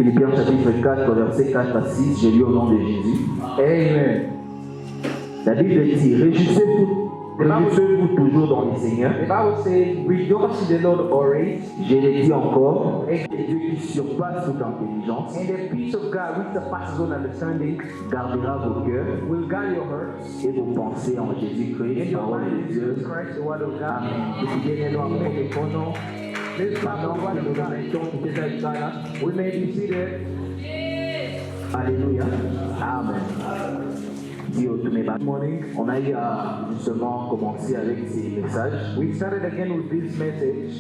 Philippiens chapitre 4, versets 4 à 6, j'ai lu au nom de Jésus. Amen. La Bible dit, réjouissez-vous toujours dans le Seigneur. The Bible says, rejoice in the Lord always. Je l'ai dit encore, And, et Dieu qui surpasse toute intelligence and the peace of God, which surpasses all understanding, gardera vos cœurs will guard your hearts et vos pensées en Jésus-Christ, and your parole mind de in Dieu. Jesus Christ, the word of God. Amen. Priez-nous en répondant. Let's clap Maintenant, the word nous of nous God. mettons tout est là. We may be seated. Alléluia. Amen. Good morning. On a eu à justement commencer avec ces messages We started again with this message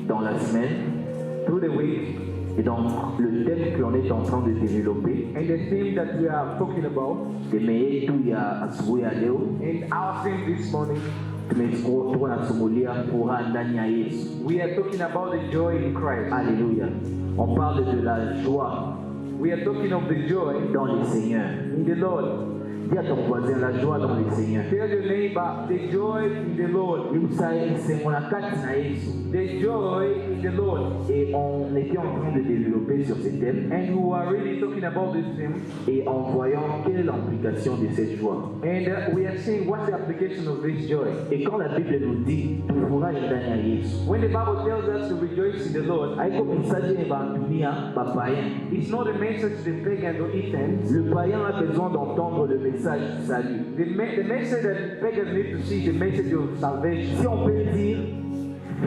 dans la semaine. through the week, Et donc, le thème que l'on est en train de développer, and the theme that we are talking about, c'est tout il y a asubuhi ya leo, and our theme this morning, tumekuwa tunasumulia furaha ndani ya Yesu. we are talking about the joy in Christ. Alléluia. On parle de la joie We are talking of the joy dans le Seigneur. in the Lord. Dis à ton voisin la joie dans le Seigneur. Tell your neighbor, the joy in the Lord. C'est mon akati na Yesu. The joy in the Lord. Et on était en train de développer sur ces thèmes And we are really talking about this theme. et en voyant quelle est l'implication de cette joie. And we are seeing what's the application of this joy. Et quand la Bible nous dit furaha ndani ya Yesu, When the Bible tells us to rejoice in the Lord, haiko message ya bandunia bapayen. it's not a message to the pagan or heathens. Le païen a besoin d'entendre le message du salut. The message that pagans need to see is the message of salvation. Si on peut dire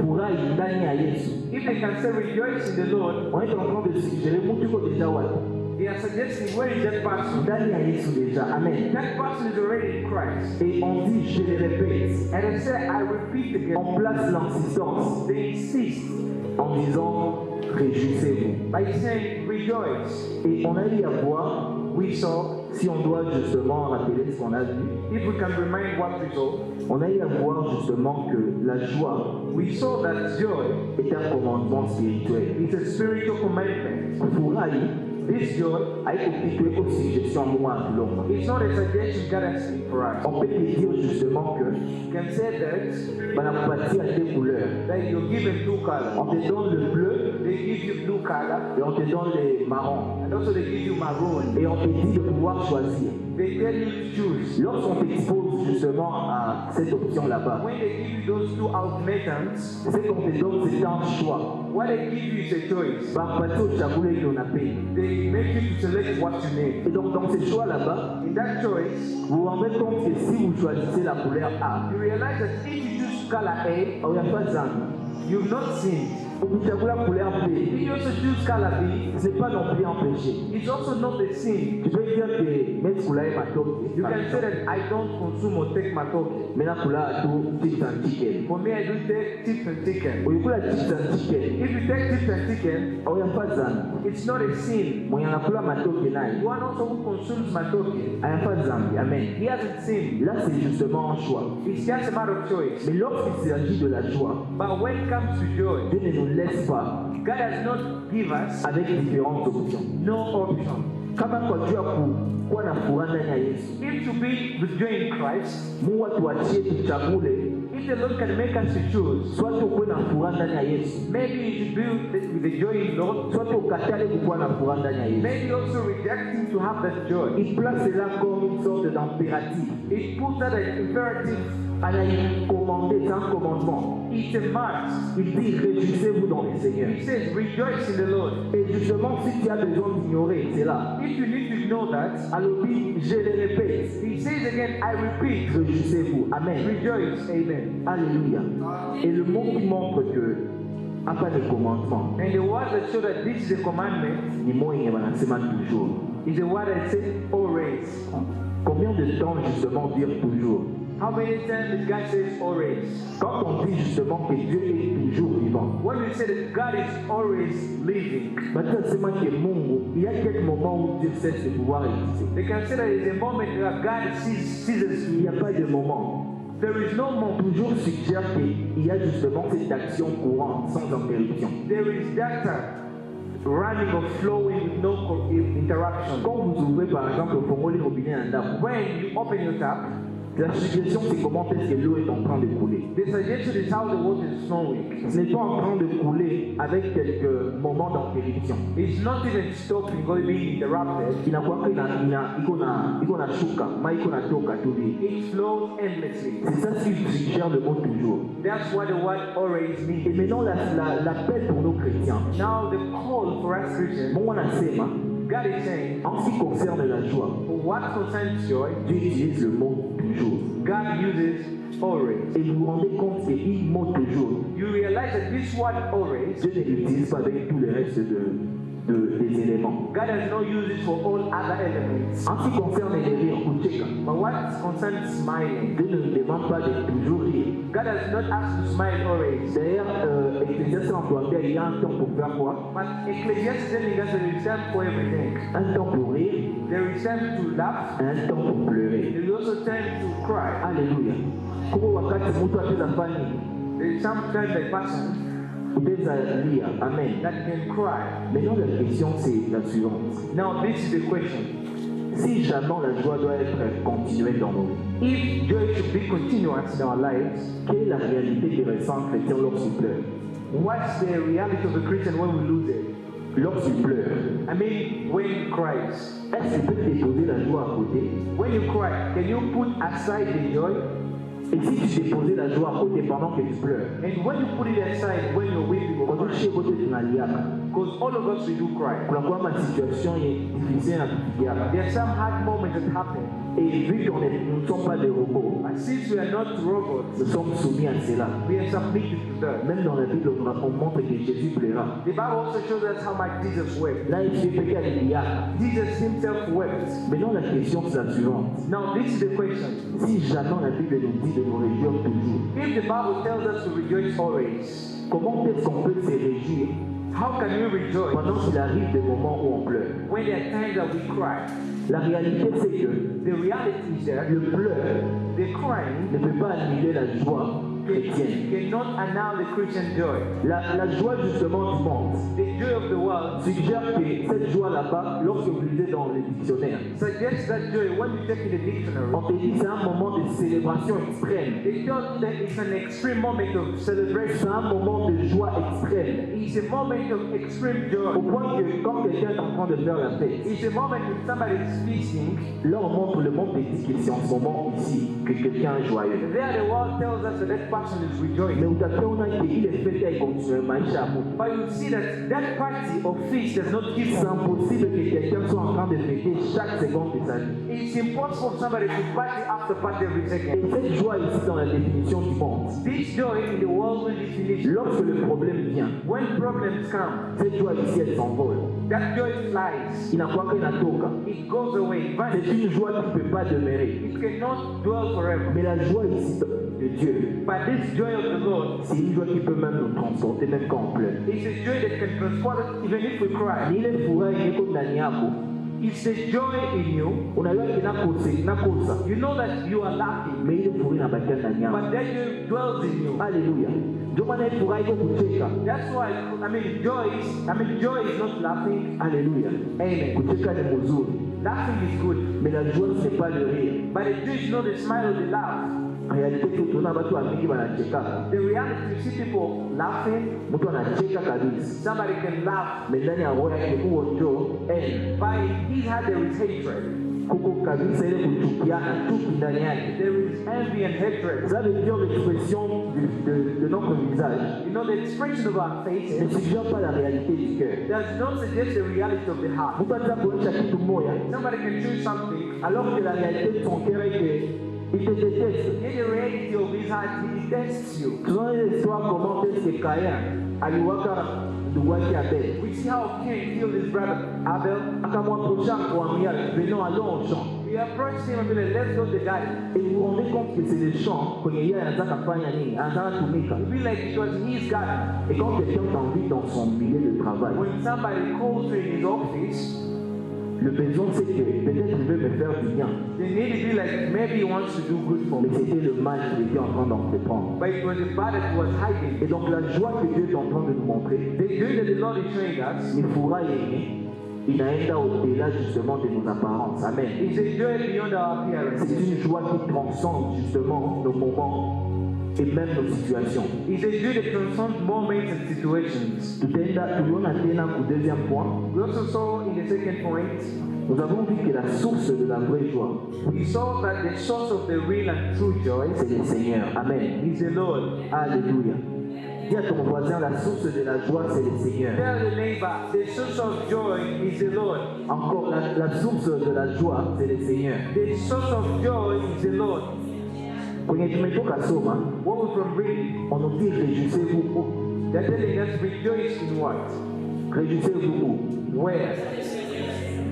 furaha ndani ya Yesu, If they can say rejoice in the Lord, on est en train de suggérer mtu uko déjà wapi? they are suggesting where is that person? Ndani ya Yesu déjà. Amen. That person is already in Christ. Et on dit, je le répète, And I say, I repeat again, on place l'insistance they insist en disant réjouissez-vous. by saying rejoice. Et on a eu à voir, We saw, si on doit justement rappeler ce qu'on a vu, if we can remind what we saw, on a eu à voir justement que la joie we saw that joy est un commandement spirituel. is a spiritual commandment. Furahi This joy haiko kitu suggestion moi longue. is not a suggestion God has given for us. On peut te dire justement que You can say that banakupatia deux couleurs. you're given two colors. On te donne le bleu They give you blue color, et on te donne le marron. and also they give you maroon. Et on te dit de pouvoir choisir. They tell you to choose. Lorsqu'on t'expose justement à cette option là-bas, When they give you those two ultimatums, ce qu'on te donne, c'est un choix. what they give you is a choice. Bakupatia uchague ile unapenda. They make you to select what you need. Et donc dans ce choix là-bas, In that choice, vous vous rendez compte que si vous choisissez la couleur A, you realize that if you choose color A, il n'y a pas d'âme. you've not sinned. Vous choisissez la couleur If B, you also choose color B, ce n'est pas non plus un péché. it's also not a sin. Tu peux dire que mettre couleur est ma toque. You can say that I don't consume or take matoke. Mais la couleur a tout type antique. For me, I do take tips and chicken. Au la type antique, If you take tips and chicken, il n'y a pas d'âme. it's not a sin. Moi, il y a la couleur ma toque naï. One also who consumes matoke, Il n'y a pas d'âme. Amen. he hasn't sinned. Là, c'est justement un choix. It's just a matter of choice. Mais lorsqu'il s'agit de la joie, But when it comes to joy, Dieu ne nous laisse pas God has not given us avec différentes options. no option. Kama kwa juu ya kuwa na furaha ndani ya Yesu, If to be with joy in Christ, Mungu atuachie tuchague, if the Lord can make us to choose, soit ukuwe na furaha ndani ya Yesu, maybe you should be with the joy in Lord, soit ukatale kukuwa na furaha ndani ya Yesu. maybe also rejecting to have that joy. Il place là comme une sorte d'impératif. It puts that as imperative. Commandé, c'est un commandement. It's a must. Il dit réjouissez-vous dans le Seigneur. He says, rejoice in the Lord. Et justement, si tu as besoin d'ignorer cela, If you need to know that, alors dit, je le répète, he says again, I repeat, réjouissez-vous. Amen. rejoice. Amen. Alléluia. Et le mot qui montre que, après le commandement, And the word that shows that this is a commandment ni mot yenye wanasema toujours. is a word that says always. Combien de temps justement dire toujours? How many times did God says always? Quand on dit justement que Dieu est toujours vivant, When we say that God is always living, maintenant c'est moi qui est Mungu, il y a quelques moments où Dieu cesse de pouvoir exister. they can say that there is a moment that God ceases. Il n'y a pas de moment. There is no moment. Toujours suggère qu'il y a justement cette action courante, sans interruption. There is that running or flowing with no interruption. Quand vous ouvrez par exemple le Congo, les robinets en dame, When you open your tap, La suggestion, c'est comment est-ce que l'eau est en train de couler. The suggestion is how the water is flowing. Ce n'est pas en train de couler avec quelques moments d'interruption. It's not even stopping or being interrupted. Inakuwa iko na shuka, ma iko na toka tu hivi. It flows endlessly. C'est ça ce qui suggère le mot toujours. That's what the word always Et means. maintenant l'appel pour nos chrétiens. Now the call for us Christians, Mungu anasema God is saying, en ce qui concerne la joie, for what concerns joy, Dieu utilise le mot toujours. God uses always. Et vous vous rendez compte qu'il mot toujours. You realize that this word always, Dieu ne l'utilise pas avec tous les restes des éléments. God has no use for all other elements. En ce qui concerne les rires, kucheka, But what concerns smiling, Dieu ne nous demande pas de toujours rire. God has not asked to smile always. D'ailleurs, Ecclésiaste emploie bien, il y a un temps pour faire quoi? But Ecclesiastes is telling us there is time for everything. Un temps pour rire, There is time to laugh. un temps pour pleurer. There is also time to cry. Alléluia. Kuko wakati mtu ataweza fanya There is sometimes a person utaweza lia. Amen. that can cry. Maintenant, la question c'est la suivante. Now this is the question. Si jamais la joie doit être continuelle dans nos vies, If joy should be continuous in our lives, quelle est la réalité des récents chrétiens lorsqu'ils pleurent? what's the reality of a Christian when we lose it? Lorsqu'ils pleurent, I mean, when he cries. est-ce qu'il peut déposer la joie à côté? When you cry, can you put aside the joy? Et si tu déposais la joie à côté pendant que tu pleures, And when you put it aside, when you're weeping or quand tu crying, sais que tu n'as rien, because all of us we do cry. kunakuwa ma situation est difficile à kufikia. There are some hard moments that happen. Et vu qu'on nous ne sommes pas des robots, And since we are not robots, nous sommes soumis à cela. we are submitted to that. Même dans la Bible, on montre que Jésus pleura. The Bible also shows us how much Jesus wept. Là, il fait péché à l'Iliade. Jesus himself wept. Maintenant, la question c'est la suivante. Now this is the question. Si jamais la Bible nous dit de nous réjouir toujours, If the Bible tells us to rejoice always, comment est-ce qu'on peut se réjouir how can we rejoice pendant qu'il arrive des moments où on pleure? when there are times that we cry? La réalité, c'est que The reality is that le pleur the crying ne peut pas annuler la joie chrétienne. cannot annul the Christian joy. La joie justement du monde The joy of the world suggère que cette joie là-bas, lorsque vous lisez dans les dictionnaires, suggests that joy when you check in the dictionary. on te dit c'est un moment de célébration extrême. They tell you that it's an extreme moment of celebration. C'est un moment de joie extrême. It's a moment of extreme Au joy. point que quand quelqu'un est en train de faire la fête, It's a moment when somebody is feasting. là on montre le monde des dit que c'est en ce moment ici que quelqu'un est joyeux. There the world tells us that that person is Mais rejoicing. utakiona qu'il est fait et continue maisha ya mtu. But you see that that party or feast does not give C'est you. impossible que quelqu'un soit en train de fêter chaque seconde de sa vie. It's impossible for somebody to party after party every Et second. cette joie ici dans la définition du monde, This joy in the worldly definition, lorsque le problème vient, when problems come, cette joie ici elle s'envole. that joy flies. Inakuwa inatoka. It goes away, C'est vanishes. une joie qui ne peut pas demeurer. It cannot dwell forever. Mais la joie ici de Dieu, But this joy of the Lord c'est une joie qui peut même nous transporter, même quand on pleure. is a joy that can transport us even if we cry. Ni ile furaha iliyoko ndani yako, It's the joy in you. unajua inakosa, You know that you are laughing, mais ile furaha inabakia ndani yako. but that joy dwells in you. Haleluya. Ndio maana ile furaha iko kucheka. That's why joy is not laughing. Haleluya. Amen. Kucheka ni mzuri, Laughing is good, mais la joie c'est pas le rire. but the joy is not the smile or the laugh. En réalité tunaona watu wengi wanacheka. The reality, you see people laughing. Mtu anacheka kabisa. Somebody can laugh, Mais ndani ya roho yake huo ndio but in his heart there is hatred. kuko kabisa ile kuchukiana chuki ndani yake. There is envy and hatred. Ça veut dire l'expression de notre visage You know, the expression of our ne faces suggère pas la réalité du cœur. does not suggest the reality of the heart. Mtu anaweza kuonyesha kitu moja Somebody can do something, alors que la réalité de son cœur est que il te déteste. yet the reality of his heart, he detests you. Tunaona ile histoire comment est-ce que Caïn aliwaka ndugu yake Abel. We see how Cain killed his brother Abel. Akamwapprocha kuambia venons allons au champ. We approached him and be like, let's go to the garden. Et vous vous rendez compte que c'est le champ kwenye yeye anataka fanya nini? Anataka tumika. It be like it was his garden. Et quand quelqu'un t'invite dans son milieu de travail, When somebody calls you in his office, le besoin c'est que peut-être il veut me faire du bien, they need to be like, maybe he wants to do good for mais me. c'était le mal qu'il était en train d'entreprendre. But it was the bad that he was hiding. Et donc la joie que Dieu est en train de nous montrer, The joy that the Lord is showing us ni furaha yenye inaenda au-delà justement de nos apparences. Amen. It's a joy beyond our appearance. C'est une joie qui transcende justement nos moments et même nos situations. It's a joy that transcends moments and situations. Tuliona tena ku deuxième point, We also saw in the second point, nous avons vu que la source de la vraie joie, we saw that the source of the real and true joy c'est le Seigneur. Amen. is the Lord. Alléluia. Dis à ton voisin, la source de la joie, c'est le Seigneur. Tell the neighbor, the source of joy is the Lord. Encore, la source de la joie, c'est le Seigneur. The source of joy is the Lord. Kwenye tumetoka soma, What we from reading, on nous dit réjouissez-vous. they're telling us rejoice in what? Réjouissez-vous Where?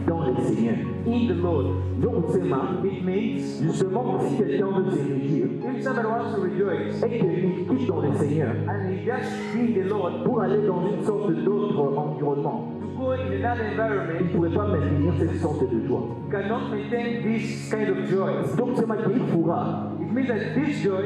dans le Seigneur. In the Lord. Donc, c'est It means justement, si quelqu'un veut se réjouir if somebody wants to rejoice et qu'il quitte dans le Seigneur and he just be the Lord pour aller dans une sorte d'autre environnement, to go in another il environment, ne pourrait pas maintenir cette sorte de joie. cannot maintain this kind of joy. Donc, c'est ma qu'il pourra. It means that this joy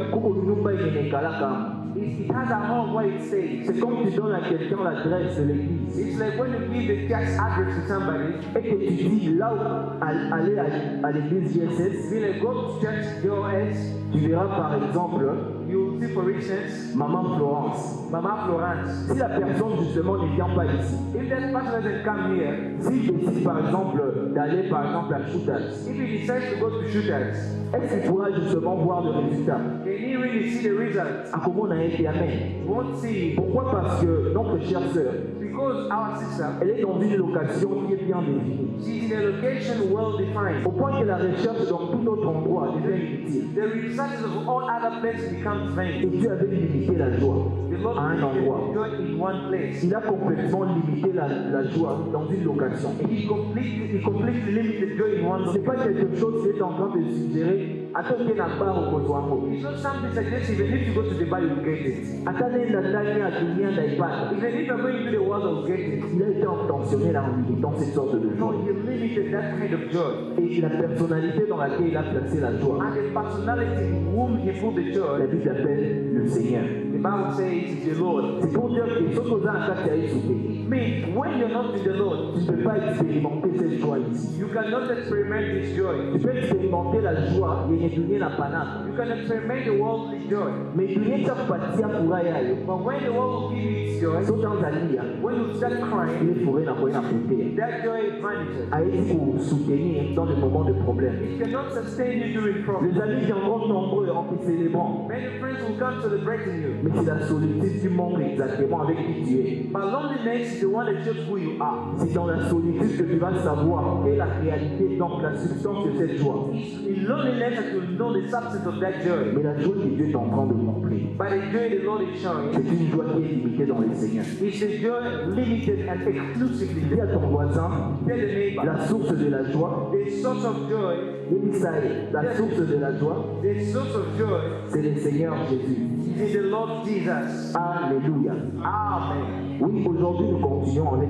it has a home what it says. C'est comme tu donnes à quelqu'un l'adresse de l'église It's like when you give the church address to somebody, et que tu dis là où aller à l'église ISS, be like go to church JOS, tu verras par exemple you will see for instance Maman Florence. Mama Florence. Si la personne justement ne vient pas ici, If that person doesn't come here, s'il décide par exemple d'aller par exemple à Shooters, if he decides to go to shooters, est-ce qu'il pourra justement voir le résultat? can he really see the results? À comment on a été amen? He won't see it. Pourquoi? Parce que notre chère sœur, Because our sister, elle est dans une location qui est bien définie. she's in a location well defined. Au point que la recherche dans tout autre endroit devient inutile. The researches of all other places becomes vain. Et Dieu avait limité la joie The Lord à un endroit. joy in one place. Il a complètement limité la joie dans une location. He completely limited joy in one Ce n'est location. pas quelque chose qui est en train de suggérer à toi qui n'a pas au Kozwango. It's not something suggestive. Even if you go to the bar, you will get it. Atane ndani ya dunia ndaipata. Even if you're going to the world, you'll get it. Il a été intentionnel en limitant cette sorte de No, joie. he limited that kind of joy. Et la personnalité dans laquelle il a placé la joie, And the personality in whom he put the la joy, Bible appelle le Seigneur. the Bible says is the Lord. C'est pour dire que ce qu'on a à faire, c'est souper. Means when you're not in the Lord, Tu ne peux pas expérimenter cette joie ici. you cannot experiment this joy. Tu peux expérimenter la joie yenye dunia na panaka. You can experiment the worldly joy. Mais dunia itakupatia furaha yayo. But when the world will give you its joy, Soki anzalia, when you start crying, ile furaha inakuwa inapotea. that joy vanishes. Haezi kusoutenir dans les moments de problème. It cannot sustain you during problems. Les amis viendront nombreux en te célébrant. Many friends will come celebrating you. Mais c'est la solitude qui montre exactement avec qui tu es. But loneliness is the one that shows who you are. C'est dans la solitude que tu vas savoir quelle est la réalité, donc la substance de cette joie. It's in loneliness that you'll know the substance of that joy. Mais la joie que Dieu est en train de montrer, But the joy the Lord is showing c'est une joie qui est limitée dans le Seigneur. is a joy limited and exclusively. Dis à ton voisin, Tell the neighbor, la source de la joie, the source of joy, dis ça, la source de la joie, the source of joy c'est le Seigneur Jésus. is the Lord Jesus. Alléluia. Amen. Oui, aujourd'hui nous continuons avec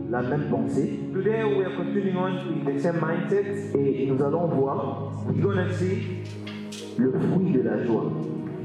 la même pensée Today we are continuing on with the same mindset. et nous allons voir We're gonna see le fruit de la joie,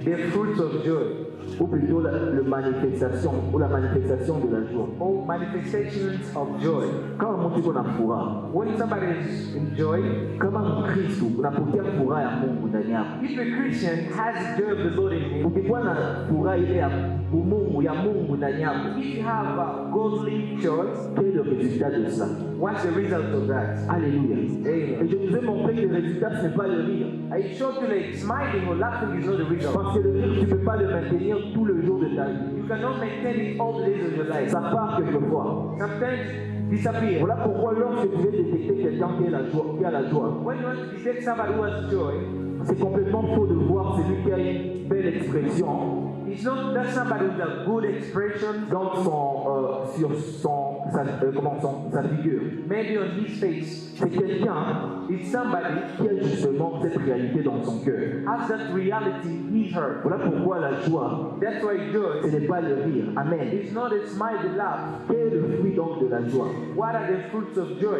the fruits of joy, ou plutôt la manifestation de la joie. or manifestations of joy. Kama mtu kuna furaha, When somebody is in joy, kama Mkristo unapokea furaha ya Mungu ndani yako. if a Christian has the joy of the Lord in him, Ukikuwa na furaha ile ya Mungu ndani yako, if you have a godly joy, quel est le résultat de cela? what's the result of that? Alléluia. Et Amen. je vous ai montré que le résultat ce n'est pas le rire. I showed you like smiling or laughing is not the result. Parce que le rire, tu ne peux pas le maintenir tout le jour de ta vie. You cannot maintain it all the days of your life. Ça part quelquefois. Sometimes disappear. Voilà pourquoi lorsque tu veux détecter quelqu'un qui a la joie, When you want to detect somebody who has joy, c'est complètement faux de voir celui qui a une belle expression it's not that somebody with a good expression, dans sa figure. maybe on his face. C'est quelqu'un It's somebody qui a justement cette réalité dans son cœur. has that reality in her. Voilà pourquoi la joie, That's why joy ce n'est pas le rire. Amen. is not a smile, the laugh. Quel est le fruit donc de la joie? What are the fruits of joy?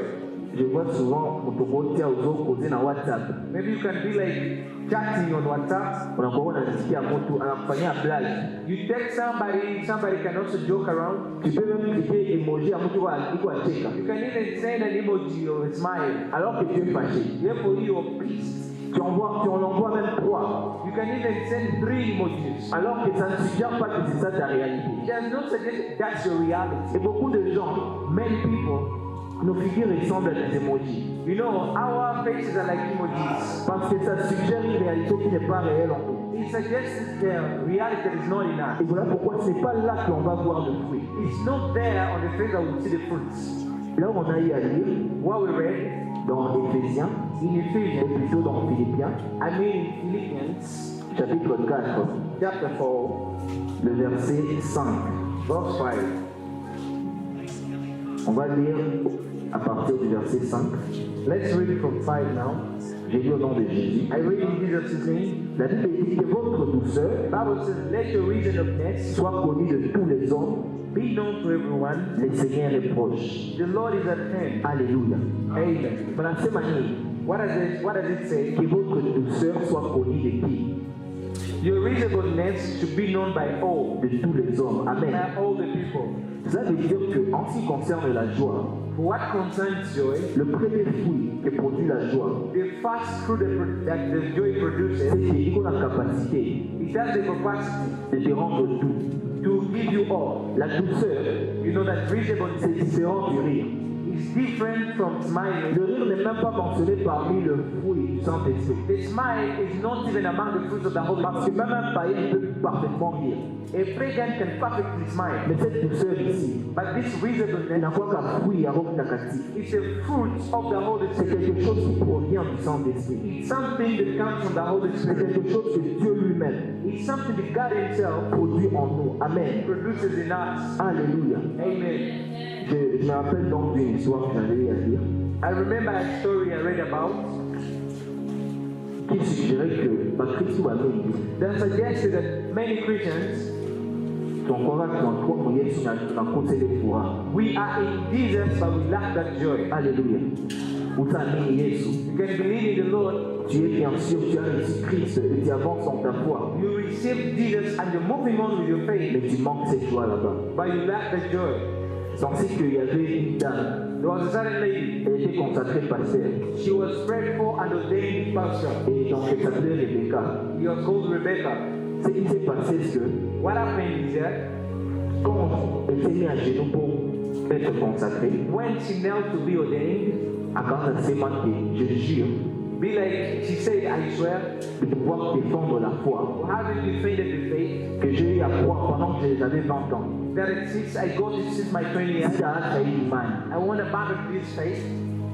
je vois souvent motokotia uzokoze na WhatsApp. Maybe you can be like chatting on WhatsApp. Unakuwa unasikia mtu anakufanyia blague. You text somebody can also joke around. Tu peux même cliquer emoji ya mtu iko acheka. You can even send an emoji or a smile. Alors que tu es fâché. Therefore you are pleased. Tu en envoies même 3. You can even send 3 emojis. Alors que ça ne suggère pas que c'est ça ta réalité. It does not suggest that's your reality. Et beaucoup de gens, many people, nos figures ressemblent à des emojis. You know, our faces are like emojis. Parce que ça suggère une réalité qui n'est pas réelle en nous. It suggests the reality that is not in us. Et voilà pourquoi ce n'est pas là qu'on va voir le fruit. It's not there on the face that we see the fruits. Là où on a eu à lire, What we read dans Éphésiens, in et Ephesians, plutôt dans Philippiens, I mean Philippians chapitre 4, chapter 4, le verset 5. verse 5. On va lire à partir du verset 5. Let's read it from 5 now. J'ai lu au nom de Jésus. I read in Jesus' name. La Bible dit que votre douceur The Bible says, let your reasonableness soit connue de tous les hommes. be known to everyone. Le Seigneur est proche. The Lord is at hand. Alléluia. Amen. Voilà, c'est manière. What does it say? Que votre douceur soit connue de qui? Your reasonableness should be known by all. De tous les hommes. Amen. By all the people. Ça veut dire que en ce qui concerne la joie, For what concerns joy, le premier fruit qui produit la joie, the first fruit that the joy c'est produces, qu'il a la capacité it has the capacity de te rendre tout. to give you all. La douceur, You know that reasonableness c'est différent du rire. is different from smiling. Le rire n'est même pas mentionné parmi le fruit du Saint-Esprit. The smile is not even among the fruits of the Holy Parce que Spirit. même un païen peut parfaitement rire. A pagan can perfectly smile. Mais cette douceur ici, But this il n'a reasonableness pas qu'un fruit à Roque Nakati. is a fruit of the Holy C'est Spirit. quelque chose qui provient du Saint-Esprit. It's something that comes from the Holy C'est Spirit. quelque chose que Dieu lui-même It's something that God Himself produit en nous. Amen. produces in us. Alléluia. Amen. Je me rappelle donc d'une histoire que j'avais eu à lire I remember a story I read about qui suggérait que Bakristo a dit that suggested that many Christians, ton courage dans toi, mon Yesu n'a causé les fourras. we are in Jesus but we lack that joy. Alléluia. Utamini Yesu. You can believe in the Lord, Tu es bien sûr, tu as reçu Christ et tu avances dans ta foi. you receive Jesus and you're moving on with your faith, Mais tu manques cette joie là-bas. but you lack the joy. C'est ainsi qu'il y avait une dame, There was a certain lady, elle était consacrée pasteur. she was prayed for and ordained pastor. Et donc elle s'appelait Rebecca. He was called Rebecca. Ce qui s'est passé, c'est que What happened is that quand elle s'est mise à genoux pour être consacrée, when she knelt to be ordained, à quand elle s'est marquée, je jure be like she said, I swear, de pouvoir défendre la foi for having defended the faith, que j'ai eu à croire pendant que j'avais 20 ans. that since I got it since my 20 years, Ça a trahi l'image. I want to abandon this faith.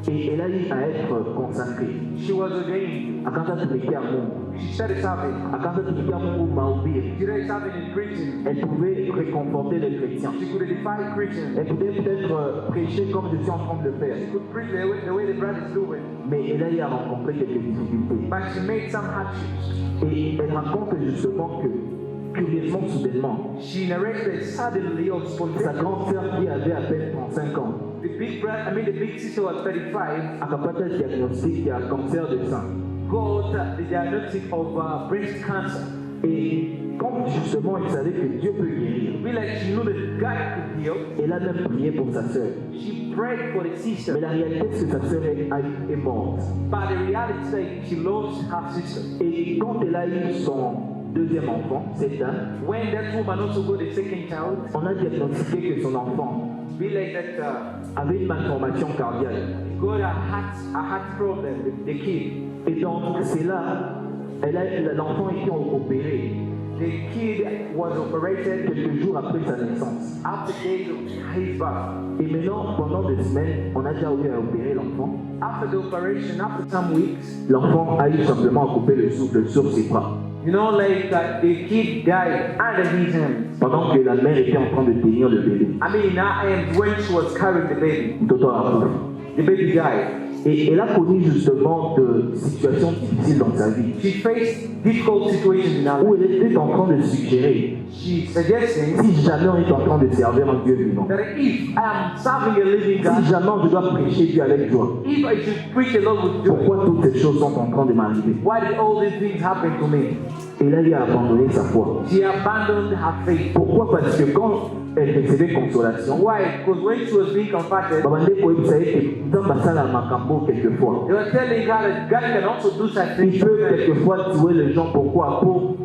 Et elle a eu à être consacrée. She was ordained. À quand elle se à Mungu. She started serving. À quand elle se à Mungu mahubiri. She started serving in preaching. Elle pouvait réconforter les chrétiens. She could edify Christians. Elle pouvait peut-être prêcher comme je suis en train de le faire. She could preach the way the brother is doing. Mais elle a eu à rencontrer quelques difficultés. But she made some hardships. Et elle raconte justement que, curieusement, soudainement, She narrated suddenly or sa spontaneously. grande sœur qui avait à peine 35 ans The big sister was 35, a capté le diagnostic qui a un cancer de sein. got the diagnosis of breast cancer. Et comme justement elle savait que Dieu peut guérir, Be like she knew that God could heal. elle a même prié pour sa sœur. She prayed for the Mais sister. la réalité c'est que sa sœur est morte. But the reality is that she lost her sister. Et quand elle a eu son deuxième enfant, cette dame, When that woman also got the second child, on a diagnostiqué que son enfant be like that avait une malformation cardiaque. got a heart problem, the kid. Et donc c'est là, l'enfant était opéré The kid was operated quelques jours après sa naissance. after days of his birth. Et maintenant, pendant 2 semaines, on a déjà eu à opérer l'enfant. After the operation, after some weeks, L'enfant a eu simplement à couper le souffle sur ses bras. you know, like the kid died under his hands. Pendant que la mère était en train de tenir le bébé. I mean, in her hands when she was carrying the baby. Mtoto akakufa. The baby died. Et elle a connu justement de situations difficiles dans sa vie, She faced difficult situations in her où life. elle était en train de suggérer, She's suggesting si jamais on est en train de servir un Dieu vivant, that if I am serving a living si God, jamais on doit prêcher Dieu avec joie, if I should preach the Lord with joy, pourquoi toutes ces choses sont en train de m'arriver? why did all these things happen to me? Et là, elle a abandonné sa foi. She abandoned her faith. Pourquoi? Parce que quand elle recevait consolation, Why? Because when she was being comforted, babandeko ebisaki que Nzambe asala makambo quelquefois. they were telling her that God can also do such Il things. peut quelquefois tuer les gens. Pourquoi? Pour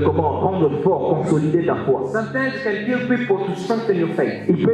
comment rendre fort, consolider ta foi. Sometimes it can kill people to strengthen your faith. Il peut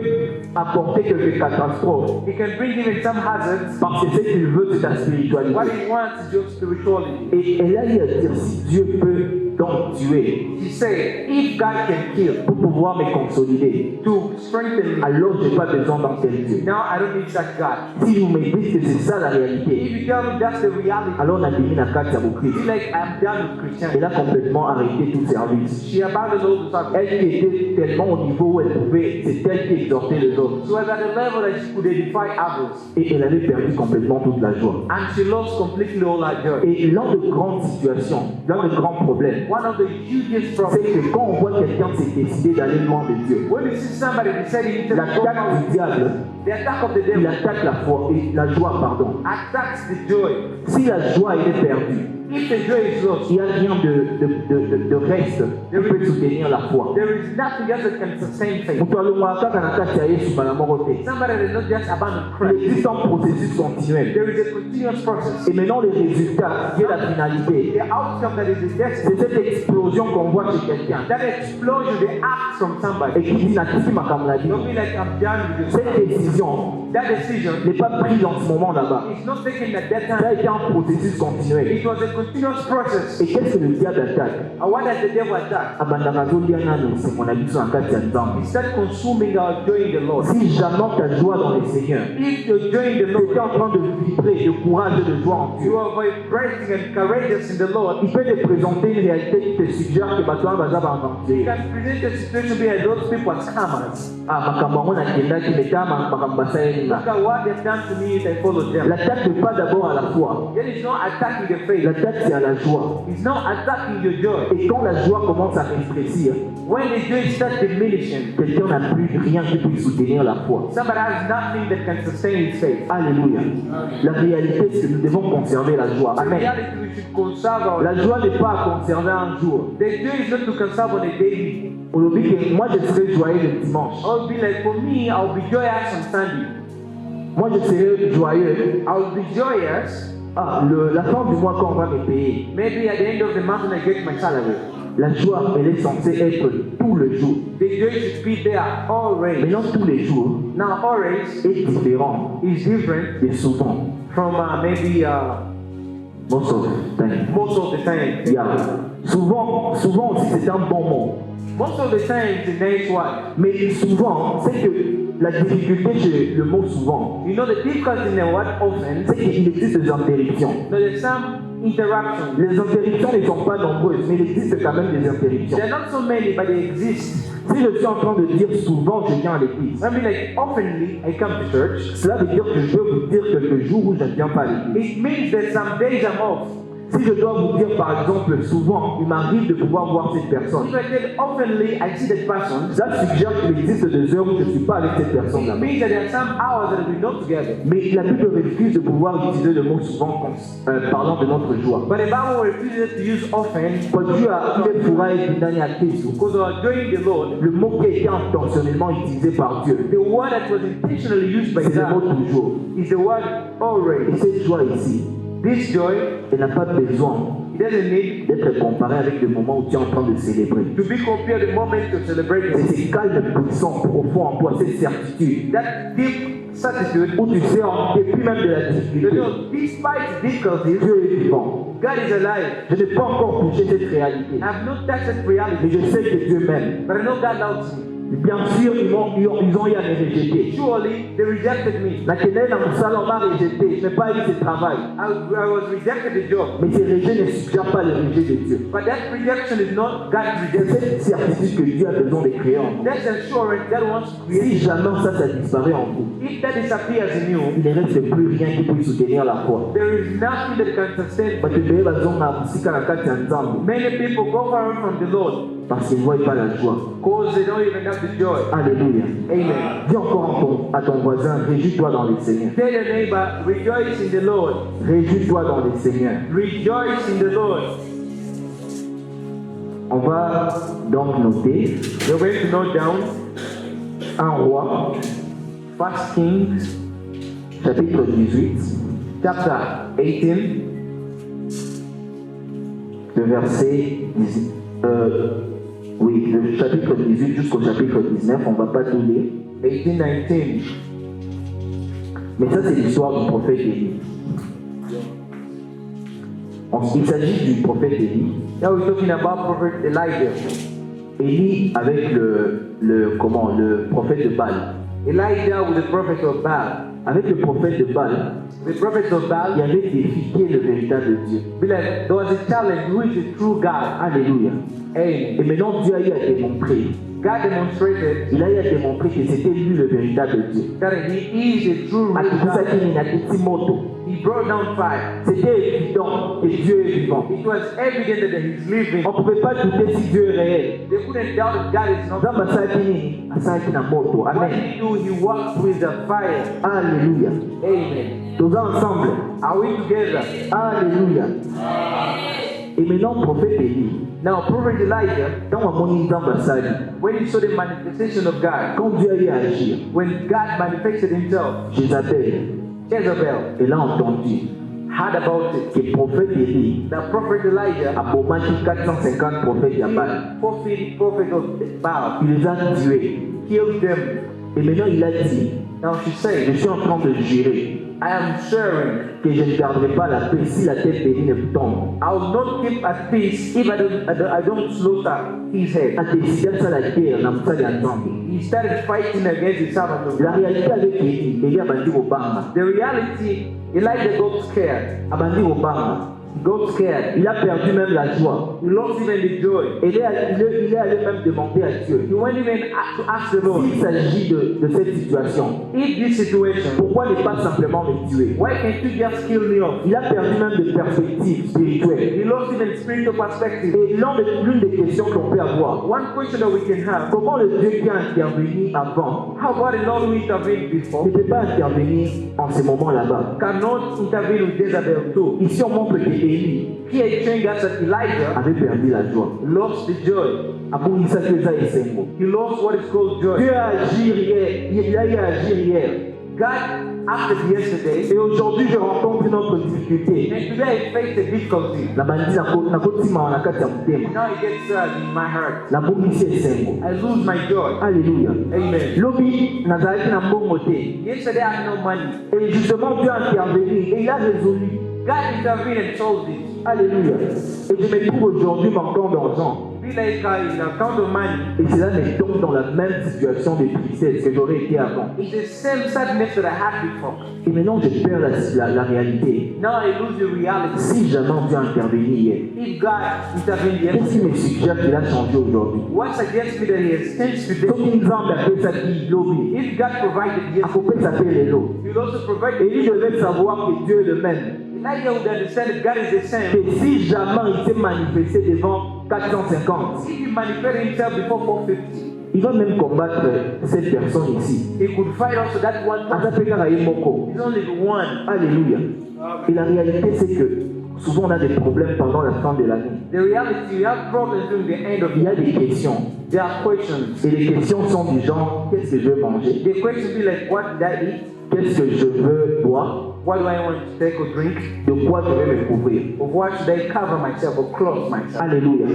apporter quelques catastrophes. It can bring even some hazards. Parce que ce qu'il veut, c'est ta spiritualité. What he wants is your spirituality. Et elle a eu à dire, si Dieu peut donc tuer She said, if God can kill pour pouvoir me consolider, to strengthen me, alors je n'ai pas besoin d'un tel Dieu. now I don't need such God. Si vous me dites que c'est ça la réalité, If you tell me that's the reality, alors on a mis la carte à vos I feel Christ. like I'm done with Elle Christianity. a complètement arrêté tout service. She abandoned all the service. Elle qui était tellement au niveau où elle pouvait, c'est elle qui exhortait les autres. She was at a level that she could edify others. Et elle avait perdu complètement toute la joie. And she lost completely all her joy. Et l'un de grandes situations, l'un de grands problèmes, One of the hugest c'est problems, que quand on voit quelqu'un s'est décidé d'aller loin de Dieu, when you see somebody deciding to go l'attaque out, du diable, the attack of the il devil attaque la foi et la joie, pardon. attacks the joy. Si la joie elle est perdue, If the joy is lost, il n'y a rien de reste qui peut soutenir la foi. there is nothing else that can sustain faith. Moto alongwa kaka na kati ya Yesu bana moko te. Somebody that not just abandon Il Christ. existe un processus continuel. There is a continuous process. Et maintenant, les résultats, qui est la finalité, The outcome that is the destiny, c'est cette explosion qu'on voit chez quelqu'un. that explosion, the act from Et somebody. qui dit, Nakiki Makamladi, Don't be like I'm done with this. cette décision That decision n'est pas prise en ce moment là-bas. is not taken at that Ça a time. été un processus continuel. It was a continuous process. Et qu'est-ce que le diable attaque? And what does the devil attack? Abandaka zolia nano, c'est mon habitation en kati ya Nzambe. He started consuming our joy in the Lord. Si jamais ta joie dans le Seigneur, If your joy in the tu Lord, es en train de vibrer de courage et de joie en Dieu, you are vibrating and courageous in the Lord, il peut te présenter une réalité qui te suggère que Batoa Baza va you inventer. can present the situation to be as those people as scammers. Ah, makambo yango nakendaki metama makambo basayelinga. Look at what they've done to me if I follow them. L'attaque n'est pas d'abord à la foi. Then it's not attacking the faith. L'attaque c'est à la joie. It's not attacking your joy. Et quand la joie commence à rétrécir, When the joy starts diminishing, quelqu'un n'a plus rien qui puisse soutenir la foi. somebody has nothing that can sustain his faith. Alléluia. La réalité c'est que nous devons conserver la joie. In Amen. reality, we should conserve our La joie n'est pas à conserver un jour. The joy is not to conserve on a daily. Aujourd'hui, que moi je serai joyeux le dimanche. I'll be like, for me, I'll be joyous on Sunday. Moi je serai joyeux. I'll be joyous La fin du mois quand on va me payer. maybe at the end of the month when I get my salary. La joie, elle est censée être tout le jour. The joy should be there always. Maintenant, tous les jours Now, always est différent is different et souvent. from maybe Most of the time. most of the time. Yeah. Souvent aussi c'est un bon mot. Most of the time, it's a nice one. Mais souvent, c'est que la difficulté chez le mot souvent, You know, the difficulty in the word often, c'est qu'il existe des interruptions. there's some interruptions. Les interruptions ne sont pas nombreuses, mais il existe quand même des interruptions. There are not so many, but they exist. Si je suis en train de dire souvent je viens à l'église, I mean, like, oftenly, I come to church. cela veut dire que je peux vous dire quelques jours où je ne viens pas à l'église. It means that some days I'm off. Si je dois vous dire par exemple souvent, il m'arrive de pouvoir voir cette personne, If I tell oftenly, I see that person, ça suggère qu'il existe des heures où je ne suis pas avec cette personne-là. it means that there are some hours that we're not together. Mais la Bible refuse de pouvoir utiliser le mot souvent parlant de notre joie. But the Bible refuses to use often Kwa juu ya ile furaha ndani ya Kristo, because we are doing the Lord. le mot qui a été intentionnellement utilisé par Dieu, The word that was intentionally used by c'est le mot God toujours. is the word Et always. cette joie ici, This joy, elle n'a pas besoin it doesn't need d'être comparée avec le moment où tu es en train de célébrer. to be compared the moment to celebrate C'est ce calme puissant, profond en toi, cette certitude, that deep certitude. où tu sais en dépit même de la You difficulté, know, despite difficulties, Dieu est vivant. God is alive. Je n'ai pas encore touché cette réalité, I've not touched that mais reality, je sais que Dieu m'aime. but I know God loves me. Bien sûr, ils ont eu à me rejeter. Surely they rejected me. La Kenya m'a rejeté. Je n'ai pas eu ce travail. I was rejected the job. Mais ce rejet ne suggère pas le rejet de Dieu. But that rejection is not God's C'est rejection. cette certitude que Dieu a besoin de créer en vous. That's assurance God wants to Si create. jamais ça disparaît en vous, If that disappears in you, il ne reste plus rien qui puisse soutenir la foi. there is nothing that can sustain. Parce que Dieu va dire que Many people go far from the Lord parce qu'ils ne voient pas la joie. because they don't even have the joy. Alléluia. Amen. Dis encore à ton voisin, réjouis-toi dans le Seigneur. Tell your neighbor, rejoice in the Lord. Réjouis-toi dans le Seigneur. Rejoice in the Lord. On va donc noter You're going to note down 1 Roi, 1 Kings chapitre 18, chapter 18, le verset 10, le chapitre 18 jusqu'au chapitre 19, on ne va pas tout lire. 18, 19. Mais ça, c'est l'histoire du prophète Élie. Il s'agit du prophète Élie. Now we're talking about Prophet Elijah. Élie avec le prophète de Baal. Elijah with the prophet of Baal. Avec le prophète de Baal, The prophet of il y Baal, avait défi qui est le véritable Dieu. there was a challenge, who is the true God? Alléluia. Amen. Et maintenant, Dieu a eu à démontrer. God demonstrated Il a eu à démontrer que c'était lui le véritable Dieu. that he is the true À tout ça, God. il a dit Timoto. He brought down fire. C'était évident que Dieu est vivant. It was evident that he's living. On ne pouvait pas douter si Dieu est réel. They couldn't doubt that God is not. Nzambe asalaki asali na moto. What Amen. did he do? He walked with the fire. Alléluia. Amen. Toza ensemble. Are we together? Alléluia. Et maintenant, prophète Élie, Now, Prophet Elijah, quand on a Nzambe asali, when he saw the manifestation of God, quand Dieu a eu à agir, when God manifested himself, Jézabel, Jezebel elle a entendu heard about it. que le prophète Élie The prophet Elijah, a bombardé 450 prophètes de Baal. prophet of Baal, Il les a tués. killed them. Et maintenant, il a dit, Now she je said, suis en train de jurer I am swearing que je ne garderai pas la paix si la tête d'Élie ne tombe. I will not keep at peace if I don't slaughter his head. A décidé ça la guerre, n'a pas ensemble. He started fighting against the servant of La God. réalité avec Élie, Élie a bandi Obama. The reality, Elijah got scared. A bandi Obama. He got scared. Il a perdu même la joie. He lost even the joy. Il est allé même demander à Dieu. He went even to ask the Lord, S'il s'agit de cette situation, in this situation, pourquoi ne pas simplement me tuer? why can't you just kill me off? Il a perdu même de perspective spirituelle. He lost even spiritual perspective. Et l'une des questions qu'on peut avoir, One question that we can have, comment le Dieu qui a intervenu avant how about the Lord who intervened ne before peut pas intervenir en ce moment là-bas? cannot intervene with Jezebel too? Ici, on montre que Élie Here it's showing us that Elijah avait perdu la joie. lost the joy. Abondissa que ça est symbole. He lost what is called joy. Dieu a agi hier. Il a eu à agir hier. God acted yesterday, Et aujourd'hui, je rencontre une autre difficulté. and today I face a difficulty. La bandit na kotima na kati ya mutema. Now it gets sad in my heart. Na bongisi esengo. I lose my joy. Alléluia. Amen. Lobi nazalaki na mbongo te. Yesterday I had no money. Et justement, Dieu a intervenu et il a résolu. God intervened and solved it. Alléluia. Et je me trouve aujourd'hui manquant d'argent. Be like in account of money. Et cela me tombe dans la même situation de tristesse que j'aurais été avant. It's the same sadness that I had before. Et maintenant, je perds la réalité. Now I lose the reality. Si jamais Dieu a intervenu hier, If God intervened qu'est-ce yesterday, qui me suggère qu'il a changé aujourd'hui? what suggests me that He has changed today? Soki Nzambe appelle ça qui lobi, If God provided yesterday, akopé s'appelle lelo. He will also provide. Et lui devait savoir que Dieu est le même. Elijah would understand that God is the same. Que si jamais il s'est manifesté devant 450, If He manifested Himself before 450, il va même combattre cette personne ici. He could fight also that one person. Atapeka Moko. There's only one. Alléluia. Et la réalité, c'est que souvent on a des problèmes pendant la fin de l'année. The reality, we have problems during the end of Il the y a des questions. There are questions. Et les questions sont du genre, qu'est-ce que je veux manger? The question be like, what did I eat? Qu'est-ce que je veux boire? What do I want to take or drink? De quoi je vais me couvrir? Of what should I cover myself or clothe myself? Alléluia.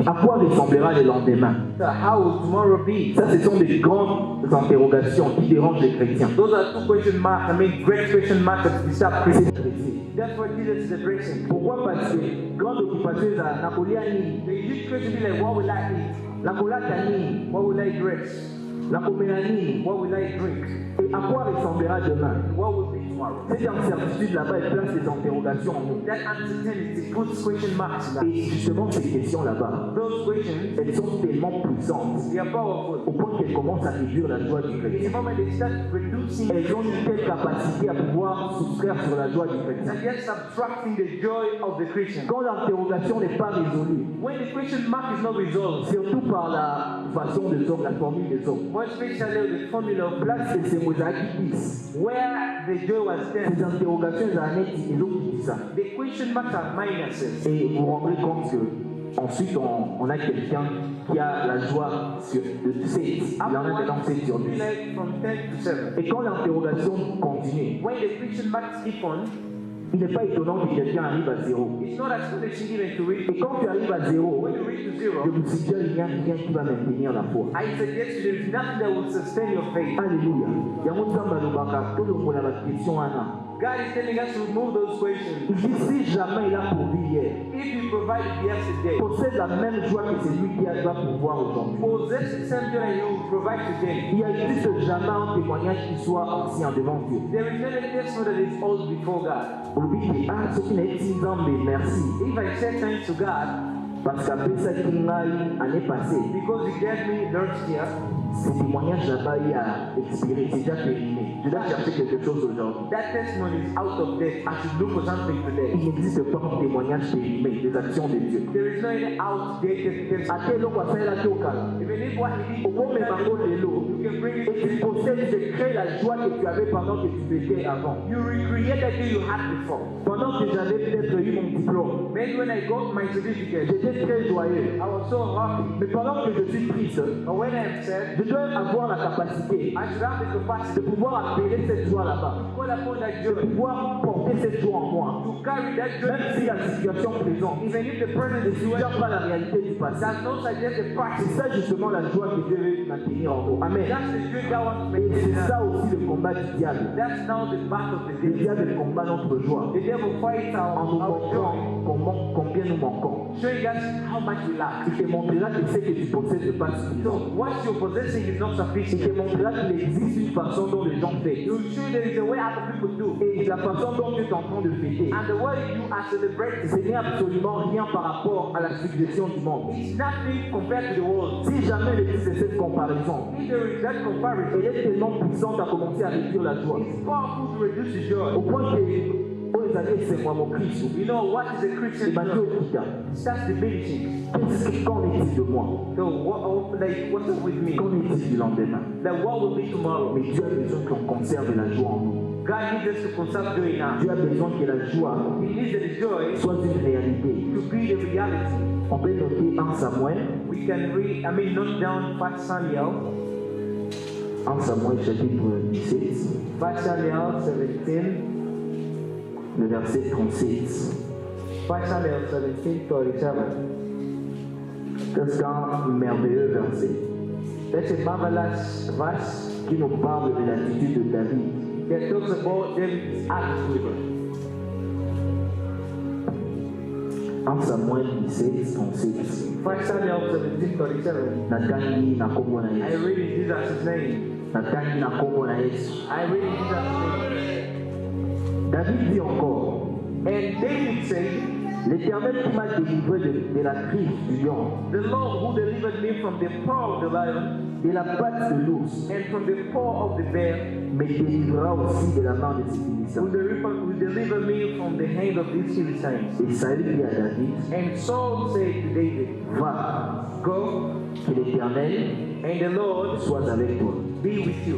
À quoi ressemblera le lendemain? So how will tomorrow be? Ça, ce sont des grandes interrogations qui dérangent les chrétiens. Those are two question marks. I mean, great question marks that disturb Christians. C'est That's what Jesus is addressing. pourquoi? Parce que grande occupation à Napoléon, The huge question be like, what will I eat? la colata nini, What will I dress? La comélanie. What will I drink? Et à quoi ressemblera demain? What will be tomorrow? Cette incertitude là-bas, elle place des interrogations en nous. That uncertainty puts question marks in Et us. justement, ces questions là-bas, Those questions, elles sont tellement puissantes they are powerful. au point qu'elles commencent à réduire la joie du In chrétien. the moment they start reducing Elles ont une telle capacité à pouvoir soustraire sur la joie du chrétien. and yet subtracting the joy of the Christian. Quand l'interrogation n'est pas résolue, When the question mark is not resolved, surtout par la façon des hommes, la formule des hommes, more especially the formula of là c'est ces mosaïques qui disent. where the joy was there, Ces interrogations, ils ont dit ça. the question marks are minuses. Et vous vous rendrez compte que ensuite on a quelqu'un qui a la joie sur, de 7. Il en a maintenant 7 sur 10. Like from 10 to 7. Et quand l'interrogation continue, When the question marks keep on, il n'est pas étonnant que quelqu'un arrive à 0. it's not astonishing even to read. Et quand tu arrives à 0, When you reach to je zero, vous suggère il n'y a rien qui va maintenir la foi. I suggest there is nothing that will sustain your faith. Alléluia. Yango nzambe alobaka tolongola baquestion wana. God is telling us to remove those questions. Il dit si jamais il a pourvu hier, If you provide yesterday, possède la même joie que celui qui doit pouvoir aujourd'hui. possess the same joy that you will provide today. Il n'existe jamais un témoignage qui soit ancien devant Dieu. There is never a testimony that is old before God. Olobi ah ce qui n'est pas nzambe merci If I say thanks to God parce qu'apesaki ngai année passée because He gave me last year, ce témoignage n'a pas eu à expirer, c'est déjà terminé. Je dois chercher quelque chose aujourd'hui. that testimony is out of date. I should look for something today. Il n'existe pas un témoignage périmé des actions de Dieu. There is no any outdated testimony. Ate eloko asalela te okala Even if what He did, okomema ngo lelo you can bring et tu it. possèdes, tu crées la joie que tu avais pendant que tu faisais avant. You recreate the thing you had before. Pendant que j'avais peut-être eu mon diplôme, Maybe when I got my certificate, j'étais très joyeux. I was so happy. Mais pendant que je suis triste, But when I'm sad, je dois avoir la capacité I should have the de capacity pouvoir appeler cette joie là-bas, to call upon that de joy, pouvoir porter cette joie en moi. to carry that joy, Même si la situation présente even if the present ne is suggère doing pas la réalité du passé. does not suggest the C'est past. ça justement la joie que Dieu veut maintenir en nous. Amen. That's the joy God wants to Et make c'est in us. ça aussi le combat du diable. That's now the battle of the Le devil. diable combat notre joie The devil fights en nous our montrant joy, combien nous manquons. showing us how much we lack. Il te montrera que ce que tu possèdes n'est pas suffisant. So what you're possessing is not Il te sufficient. montrera qu'il existe une façon dont les gens font. It will show you there is a way other people do. Et la façon dont tu es en train de fêter, And the way you are celebrating ce n'est absolument rien par rapport à la suggestion du monde. is nothing compared to the world. Si jamais il existe cette comparaison, If there is that comparison, elle est tellement puissante à commencer à réduire la joie. it's powerful to reduce the joy. Au point que, oyo ezali esengo ya mokristo You know what is a Christian ebandi joy? okita. Starts diminishing. Qu'en est-il de moi? So what's up with me? Qu'en est-il du lendemain? Like what will be tomorrow? Mais Dieu a besoin qu'on conserve la joie en nous. God needs us to conserve joy now. Dieu a besoin que la joie He needs the joy soit une réalité. to be the reality. On peut noter 1 Samuel, We can read, note down 1 Samuel, 1 Samuel chapitre 17, 1 Samuel 17, le verset 37. 1 Samuel 17, 37. C'est un merveilleux verset That's a marvelous verse qui nous parle de l'attitude de David. that talks about David's attitude. 1 Samuel 17, 37. 1 Samuel 17, 37. Natangi na kombo na I Yesu. read in Jesus' name. Natangi na kombo na Yesu. I read in Jesus' David dit encore, name. And David said, l'Éternel qui m'a délivré de la crise du lion, the Lord who delivered me from the paw of the lion de la patte de l'ours, and from the paw of the bear, me délivrera aussi de la main de ces Philistins. will deliver me from the hand of these Philistines. Et Saül dit à David, And Saul said to David, va, go, que l'Éternel and the Lord soit avec toi. be with you.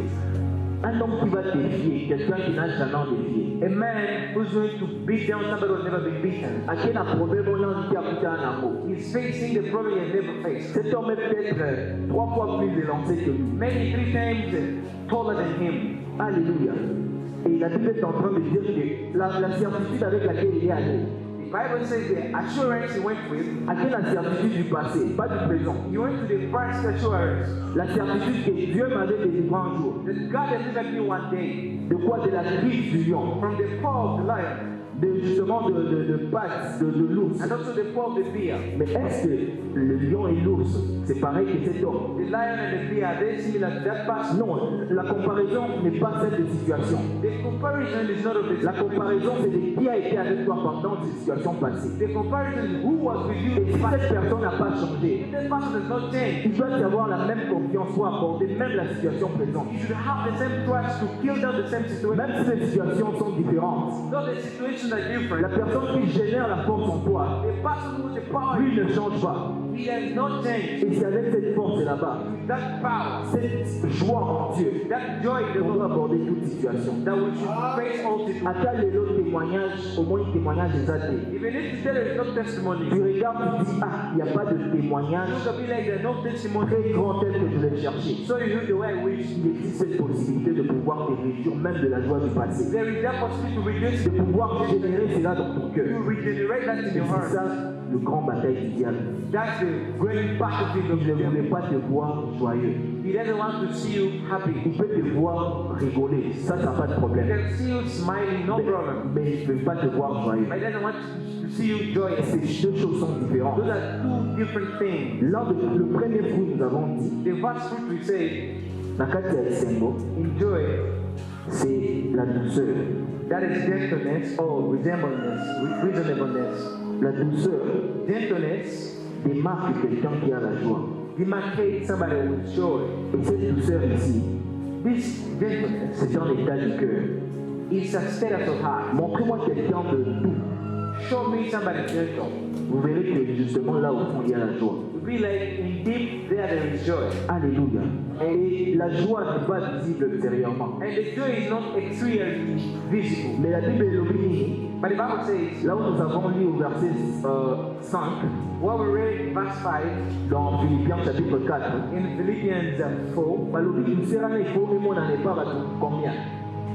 Un homme qui va défier, quelqu'un qui n'a jamais défié. A man who's going to beat down somebody who's never been beaten. À quel problème on a dit à Putain Namo? He's facing the problem he has never faced. Cet homme est peut-être 3 fois plus élancé que lui. Maybe 3 times taller than him. Alléluia. Et la Bible est en train de dire que la certitude avec laquelle il est allé, The Bible says the assurance he went with, à quelle la certitude du passé, pas du présent. he went to the past assurance La certitude que Dieu m'avait délivré un jour. that God delivered me one day De quoi? De la crise du lion. from the paw of the lion. justement de pâtes, de l'ours. and also the paw of the bear. Mais est-ce que le lion et l'ours, c'est pareil que cet homme? The lion and the bear, are they similar to that person? Non, la comparaison n'est pas celle de situation. The comparison is not of the La comparaison, c'est de qui a été avec toi pendant ces situations passées. The comparison is who was with you Et in si the past. cette personne n'a pas changé, If that person has not changed, il doit y avoir la même confiance pour aborder même la situation présente. you should have the same trust to kill down the same situation. Même si les situations sont différentes, Though the situations are different, la personne qui génère la force en toi, the person who has the power, lui ne change pas. he has not changed. Et c'est avec cette force là-bas, That power, cette joie en Dieu, that joy in the qu'on doit Lord, aborder toute situation. that we should face all situations. À quel est le témoignage, au moins un témoignage des athées? Even if there is no testimony, Tu regardes, tu dis, ah, il n'y a pas de témoignage you can be like there's no testimony. très grand tel que je l'ai cherché. So you do the way I wish. Il existe cette possibilité de pouvoir te réjouir même de la joie du passé. There is that possibility to reduce, De pouvoir générer cela dans ton to cœur. regenerate that in Et your c'est heart. ça le grand bataille du diable. That's the great battlefield of Il the ne voulait devil. pas te voir joyeux. He doesn't want to see you happy. Il peut te voir rigoler, ça n'a pas de He problème. can see you smiling, no problem. Mais il ne veut pas te voir joyeux. But he doesn't want to see you joyous. Ces deux choses sont différentes. Those are two different things. Le premier fruit, nous avons dit, The first fruit we say, la kati ya esengo, enjoy, c'est la douceur. that is gentleness or reasonableness. La douceur Gentleness démarque quelqu'un qui a la joie. demarcates somebody with joy. Et cette douceur ici, This gentleness c'est un état du cœur. is a status of heart. Montrez-moi quelqu'un de doux. Show me somebody gentle. Vous verrez que justement là au fond il y a la joie. Be like in deep there is joy. Alléluia. Et la joie n'est pas visible extérieurement. And the joy is not exteriorly visible. Mais la Bible est l'obéit. But the Bible says, Là où nous avons lu au verset 5, what we read verse 5 dans Philippiens chapitre 4, in Philippians 4, balobi douceur il faut même on n'en est pas combien.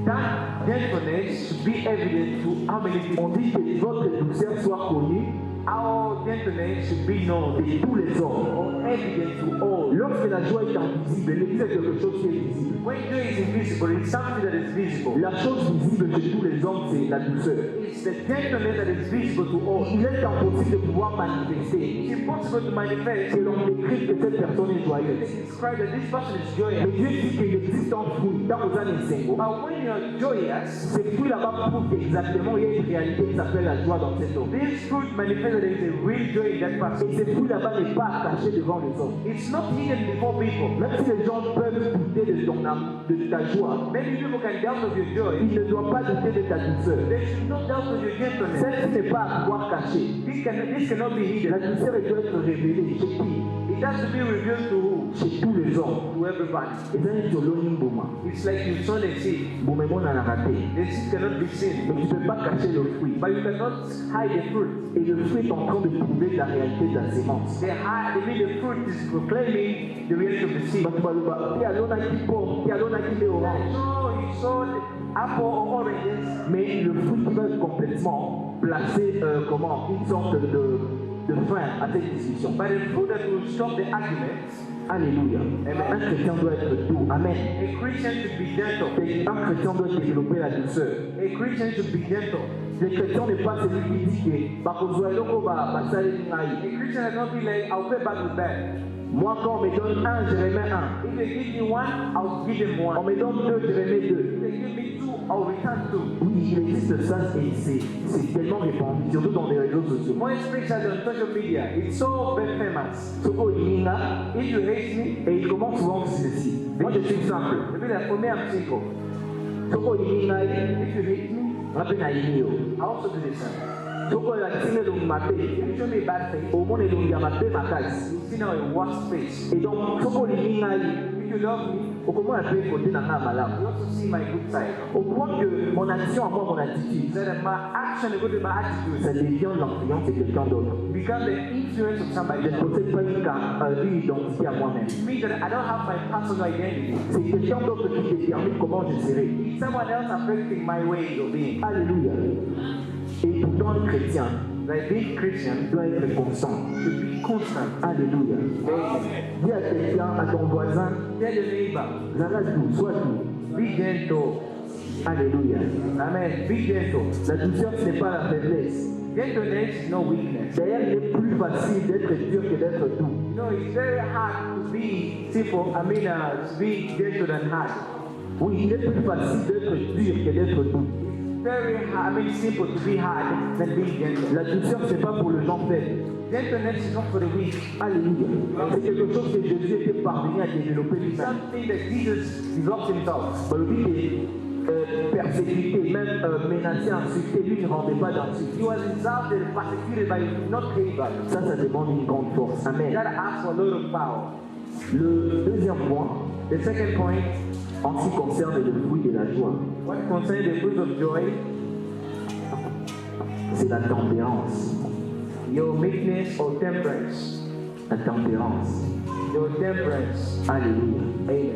that gentleness should be evident to how many people. On dit que votre douceur soit connue Our gentleness should be known de tous les hommes. or evident to all. Lorsque la joie est invisible, l'église est quelque chose qui est visible. When joy is invisible, it's something that is visible. La chose visible chez tous les hommes, c'est la douceur. It's the gentleness that is visible to all. Il est impossible de pouvoir manifester It's impossible to manifest. que l'on décrit que cette personne est It joyeuse. is described that this person is Mais joyous. Dieu dit qu'il existe un fruit dans vos années 5. But when you're joyous, Ce fruit là-bas prouve qu'exactement il y a une réalité qui s'appelle la joie dans cet homme. this fruit manifests that there is a real joy in that person. Et ce fruit là-bas n'est pas caché devant les hommes. It's not hidden before people. Même si les gens peuvent douter de ton âme, de ta joie, Many people can doubt of your joy. ils ne doivent pas douter de ta douceur. They should not doubt of your gentleness. Celle-ci n'est pas à pouvoir cacher. This cannot be La hidden. douceur elle doit être révélée chez qui? It has to be revealed to who? Chez tous les hommes. To everybody. Et ça, c'est l'onim bouma. It's like you sow the seed. Bouma, on en a raté. The seed cannot be seen. Mais tu ne peux pas cacher le fruit. But you cannot hide the fruit. Et le fruit est en train de prouver la réalité de la sémence. The fruit is proclaiming the reality of the seed. Bato baloba, qui alona qui pomme, qui alona qui lait orange. So you sowed apple or oranges, Mais le fruit qui va complètement placer une sorte de fin à cette discussion. but the fruit that will stop the argument. Alléluia. Un chrétien doit être doux. Amen. A Christian should be gentle. Et un chrétien doit développer la douceur. A Christian should be gentle. Le chrétien n'est pas celui qui dit que bakozwa eloko basali ngai. A Christian cannot be like, I'll pay back with that. Moi quand on me donne un, je remets un. If they give me one, I'll give them On one. me donne deux, je remets deux. If they give me two, I'll return two. Oui, il existe ça et c'est tellement répandu, surtout dans les réseaux sociaux. More especially on social media, it's so very famous. Soko ininga, If you hate me, et il commence souvent par ceci. Moi je suis simple. maybe like for me I'm single. Soko ininga, If you hate me, rappe na inio. I also do the same. Soko la kisime elongi mabe, If you show me a bad face, omona elongi ya mabe makasi. you see now a worse face. Et donc soko olingi ngai, If you love me, okomona mpe kote na ngai malamu. you also see my good side. Au point que mon action à moi, mon attitude, That my action is good in my attitude. ça devient l'influence de quelqu'un d'autre. Become the influence of Je somebody ne else. possède pas une identité à moi-même. It means that I don't have my personal identity. C'est quelqu'un d'autre qui détermine comment je serai. It's someone else affecting my ways of being. Alléluia. Et pourtant, le chrétien Like being Christian doit être constant. should be constant. Alléluia. Dis à quelqu'un, à ton voisin, Tell your neighbor, Zala doux, sois doux. be gentle. Alléluia. Amen. Be gentle. La douceur, ce n'est pas la faiblesse. Gentleness is no weakness. D'ailleurs, il est plus facile d'être dur que d'être doux. You know, it's very hard to be simple. To be gentle than hard. Oui, il est plus facile d'être dur que d'être doux. Very hard. Simple to be hard than being gentle. La douceur, ce n'est pas pour les gens faibles. Gentleness is not for the weak. Alléluia. C'est quelque chose que Jésus était parvenu à développer lui-même. Something that Jesus developed himself. On lui dit que persécuté, même menacé, insulté, lui ne rendait pas d'insultes. He was insulted, persecuted, but he did not pay back. Ça demande une grande force. Amen. That asks for a lot of power. Le deuxième point, The second point, en ce qui concerne le fruit de la joie, what concerns the fruit of joy, c'est la tempérance. your meekness or temperance. La tempérance. Your temperance. Alléluia. Amen.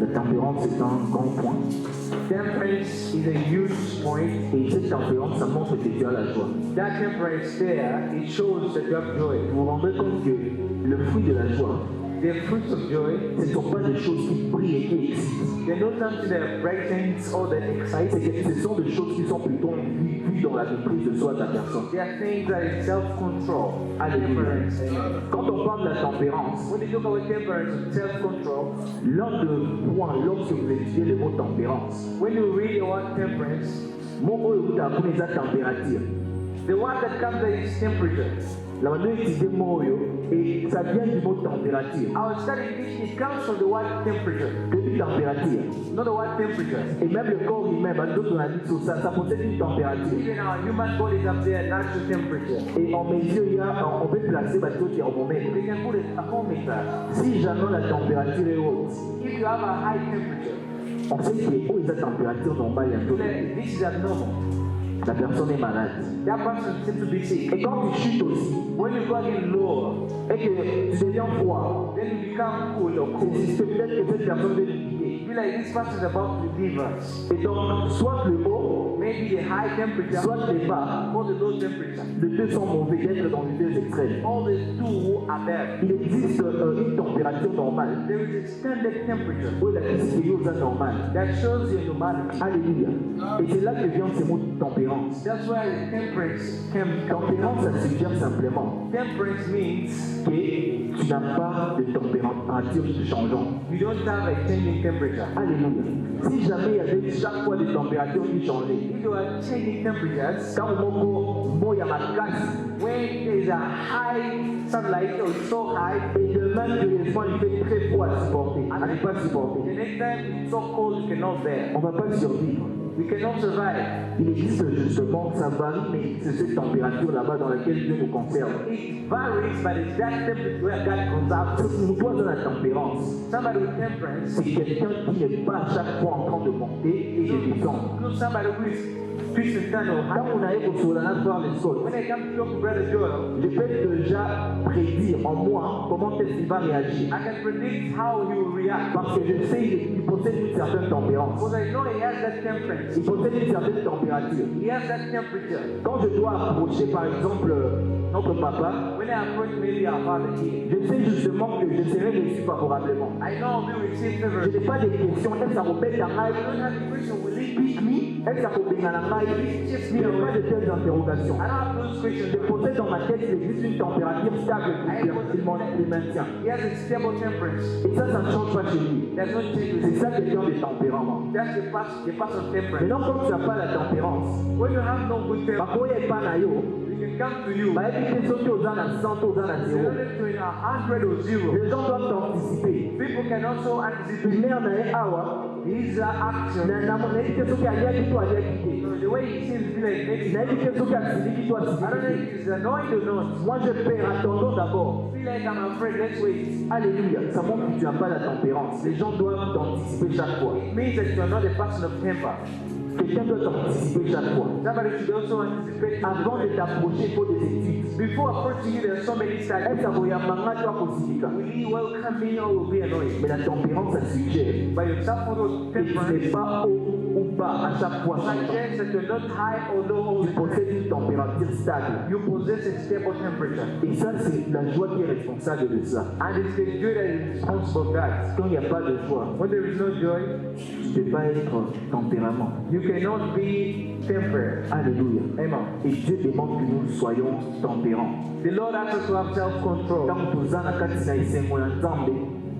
La tempérance est un grand point. Temperance is a huge point. Et cette tempérance, ça montre que tu as la joie. That temperance there, it shows that you have joy. Vous vous rendez compte que le fruit de la joie, The fruits of joy, ce ne sont pas des choses qui brillent et qui excitent. they're not something that brightens or that excites. Ce sont des choses qui sont plutôt vues dans la maîtrise de soi de la personne. They are things that is self-control. Alléluia. Temperance. Amen. Quand on parle de la tempérance, When you talk about temperance, self-control, l'un des points, lorsque vous étudiez le mot tempérance, when you read the word temperance, mon mot est appelé la température. the one that comes there is temperature. La manière d'utiliser le mot, et ça vient du mot température. Our study this, it comes from the word temperature, Que dit température? not the word temperature. Et même le corps humain, d'autres on a dit sur ça, ça possède une température. Even our human bodies have their natural temperature. Et en mesure, on peut placer le thermomètre. We can put a thermometer. Si jamais la température est haute, If you have a high temperature, on sait que où est la température normale, il y a tout. then this is abnormal. La personne est malade. That person seems to be sick. Et quand tu chutes aussi, When you go again lower, et que tu deviens froid, then you become cool or cool. c'est peut-être que cette personne veut liquider. You feel like this person is about to leave us. Et donc, soit le haut, Maybe the high temperature soit le bas, or the low temperature. les deux sont mauvais d'être dans les deux extrêmes. All the two are bad. Il existe une température normale, There is a standard temperature où la physiologie est normale. that shows your normality. Alléluia. Et c'est là que vient ce mot tempérance. That's why the temperance can Tempérance, ça suggère simplement Temperance means que tu n'as pas de température changeante. you don't have a changing temperature. Alléluia. Si jamais il y avait chaque fois des températures qui changeaient, If you are changing temperatures, quand mon y a ma casse, when there is a high sunlight or it's so high, et demain, curieusement, il fait très froid à supporter, à ne pas supporter, the next time it's so cold you cannot bear. on ne va pas survivre. We cannot survive. Il existe justement, ça varie, mais c'est cette température là-bas dans laquelle Dieu nous conserve. It varies, but it's that temperature where God conserves us. Nous toi dans la tempérance, Somebody with temperance c'est quelqu'un qui n'est pas à chaque fois en train de monter et de descendre. is somebody who is twist and turn or Quand high. on arrive au Solana voir les autres, When I come to talk to Brother Joel, je peux déjà prédire en moi comment est-ce qu'il va réagir. I can predict how he will react. Parce que je sais qu'il possède une certaine tempérance. Because I know he has that temperance. Il possède une certaine température. He has that temperature. Quand je dois approcher par exemple notre papa, When I approach maybe our father here, je sais justement que je serai reçu favorablement. I know we receive Je favor. n'ai pas de questions. Est-ce que ça rebelle la I maille? don't have the question, will he Pique me? Est-ce que ça rebelle la maille? Je n'ai pas de telles interrogations. I don't have those questions. Je possède dans ma tête qu'il existe une température stable qu'il maintient. He has a stable temperance. Et ça ne change pas chez lui. There's no change with C'est it. ça quelqu'un de tempérament. That's the pass of temperance. Maintenant, comme tu n'as pas la tempérance, When you have no good temperance, bakoye epa na yo, we can come to you. bayebi te soki oza na 100 to oza na It's 0. only to in 100 or 0. Les gens doivent anticiper. People can also anticipate Mère na ye awa, his action. nayebi te soki aliaki to aliaki te. So the way he seems to be like maybe Nayebi te soki asiliki to I don't know asiliki if he's annoyed or not. te. Moi je perds, attendons d'abord. I feel like I'm afraid. Let's wait. Alléluia, ça montre que tu n'as pas la tempérance. Les gens doivent t'anticiper chaque fois. It means that you are not a person of temper. Quelqu'un doit t'anticiper chaque fois. Somebody should also anticipate Avant de t'approcher, il faut des études. Before approaching you, there are so many Est-ce studies. que voyamanga tu as kosifika? Will he welcome me or will be annoyed? Mais la tempérance, ça suggère By your self-control que tu n'es temperance, pas haut ou bas à chaque fois. Suggests that you're not high or low all Tu the time. possèdes une température stable. You possess a stable temperature. Et ça, c'est la joie qui est responsable de ça. And it's the joy that is responsible for that. Quand il n'y a pas de joie, When there is no joy, tu ne peux pas être tempérament. you cannot be temperate. Alléluia. Amen. Et Dieu demande que nous soyons tempérants. The Lord asks us to have self-control. Tant toza na kati na esengo ya Nzambe,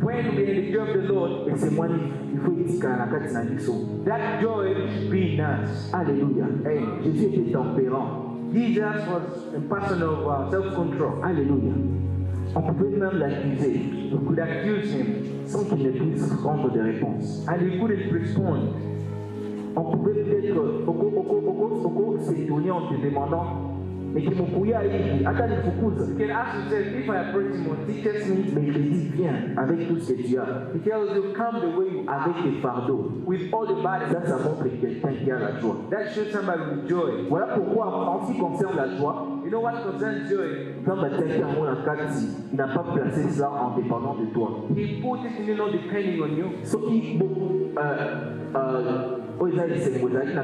When we are in the joy of the Lord, esengo il faut etikala na kati na biso. that joy should be in us. Alléluia. Amen. Jésus était tempérant. Jesus was a person of self-control. Alléluia. On pouvait même l'accuser We could accuse him sans qu'il ne puisse rendre des réponses. and he couldn't respond. On pouvait peut-être s'étonner en te demandant, mais qui m'oublia hivi, hata nifukuza. You can ask yourself, if I approach him or teaches me, Mais il te dit, viens avec tout ce que tu as, he tells you, come the way you are, avec tes fardeaux. with all the burdens. Ça montre quelqu'un qui a la joie. That shows somebody with joy. Voilà pourquoi, en ce qui concerne la joie, You know what concerns joy? quand Baptiste a mon akati, il n'a pas placé cela en dépendant de toi. He put it in, not depending on you. Ce qui,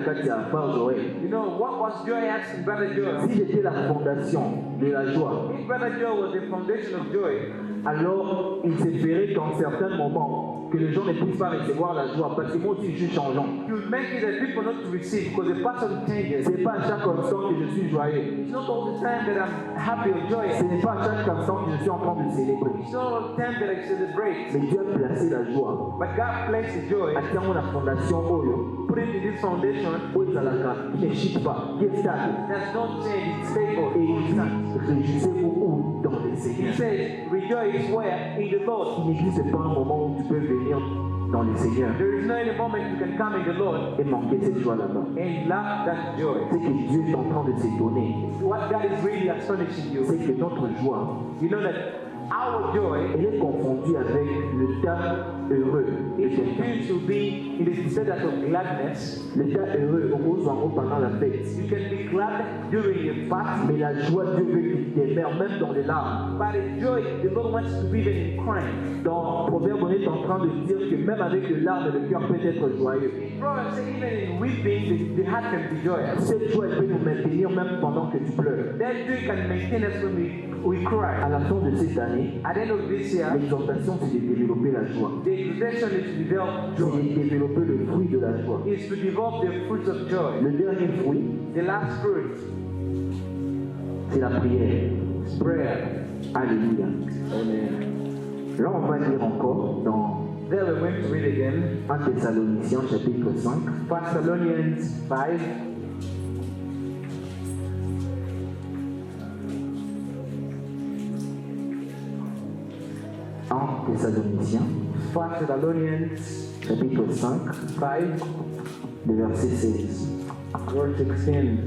You know, what was joy asking Brother Joy? si j'étais la fondation de la joie, If Brother Joy was the foundation of joy, alors il s'espérait qu'en certains moments, que les gens ne puissent pas recevoir la joie, parce que moi aussi je suis changeant. you would make it that people not to receive because the person changes. Ce n'est pas à chaque instant que je suis joyeux. It's not all the time that I'm happy or Ce joyous. n'est pas à chaque instant que je suis en train de célébrer. It's not all the time that I celebrate. Mais Dieu a placé la joie. But God placed the joy, Atiamo la fondation Oyo, put it in this foundation Oyo Zalaka, qui ne chute pas, qui est stable. that's not change, it's stable. Et il dit, réjouissez-vous où dans le He Seigneur. says, rejoice where? In the Lord. Il n'existe pas un moment où tu peux venir dans le Seigneur There is no any moment you can come in the Lord et manquer cette joie là-bas. and lack that joy. C'est que Dieu est en train de s'étonner. What God is really astonishing you, C'est que notre joie, you know that our joy elle est confondue avec l'état heureux de is quelqu'un. meant to be in the status of gladness. L'état heureux, on cause en haut pendant la fête. You can be glad during your fast, Mais la joie, Dieu veut qu'il demeure même dans les larmes. but the joy, the Lord wants to be even in crying. Dans Proverbe, on est en train de dire que même avec les larmes, le cœur peut être joyeux. Proverbs say even in weeping, the heart can be joyous. Cette joie, elle peut nous maintenir même pendant que tu pleures. That joy can maintain us when we cry. À la fin de cette année, At the end of this year, l'exhortation, c'est de développer la joie. the exhortation is to develop C'est joy, de développer le fruit de la joie. is to develop the fruits of joy. Le dernier fruit, The last fruit c'est la prière. is prayer. Alléluia. Amen. Là, on va lire encore dans There we're going to read again 1 Thessaloniciens chapitre 5. 1 Thessalonians 5. Thessaloniciens 1 Thessalonians chapitre 5, 5, le verset 16. verse 16.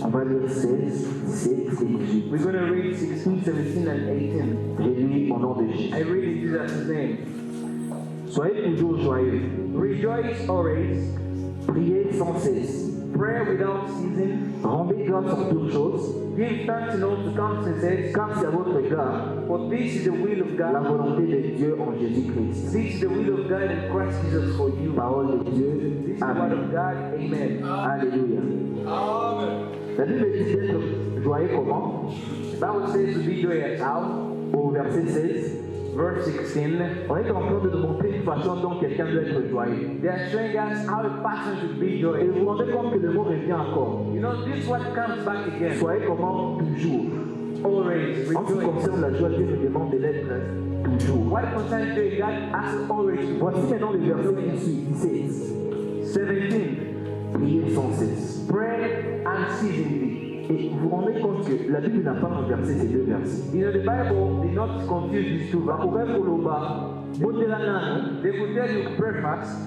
On va lire 16, 17 et 18. We're going to read 16, 17, and 18. J'ai lu au nom de I Jésus. read in Jesus' name. Soyez toujours joyeux. Rejoice always, Priez sans cesse. pray without ceasing, Rendez grâce en toutes choses, give thanks in all circumstances, car c'est à votre égard for this is the will of la God. volonté de Dieu en Jésus-Christ. This is the will of God in Christ Jesus for you. Parole de Dieu. This is the word Amen. of God. Amen. Alléluia. La Bible dit d'être joyeux comment? The Bible says to be joyous. How? Au verset 16. Verse 16. On est en train de nous montrer une façon dont quelqu'un doit être joyeux. They are showing us how a person should be Et joyous. vous vous rendez compte que le mot revient encore. You know, this one comes back again. Soyez comment? Toujours. Always En ce qui rejoice. concerne la joie, Dieu nous demande de l'être toujours. What concerns joy, God asks always to Voici maintenant le verset qui suit, 17. 17. Priez sans cesse. Pray unceasingly. Et vous vous rendez compte que la Bible n'a pas renversé ces deux versets. You know, the Bible did not confuse these two. Bakoka koloba, botela nano, They would tell you pray fast,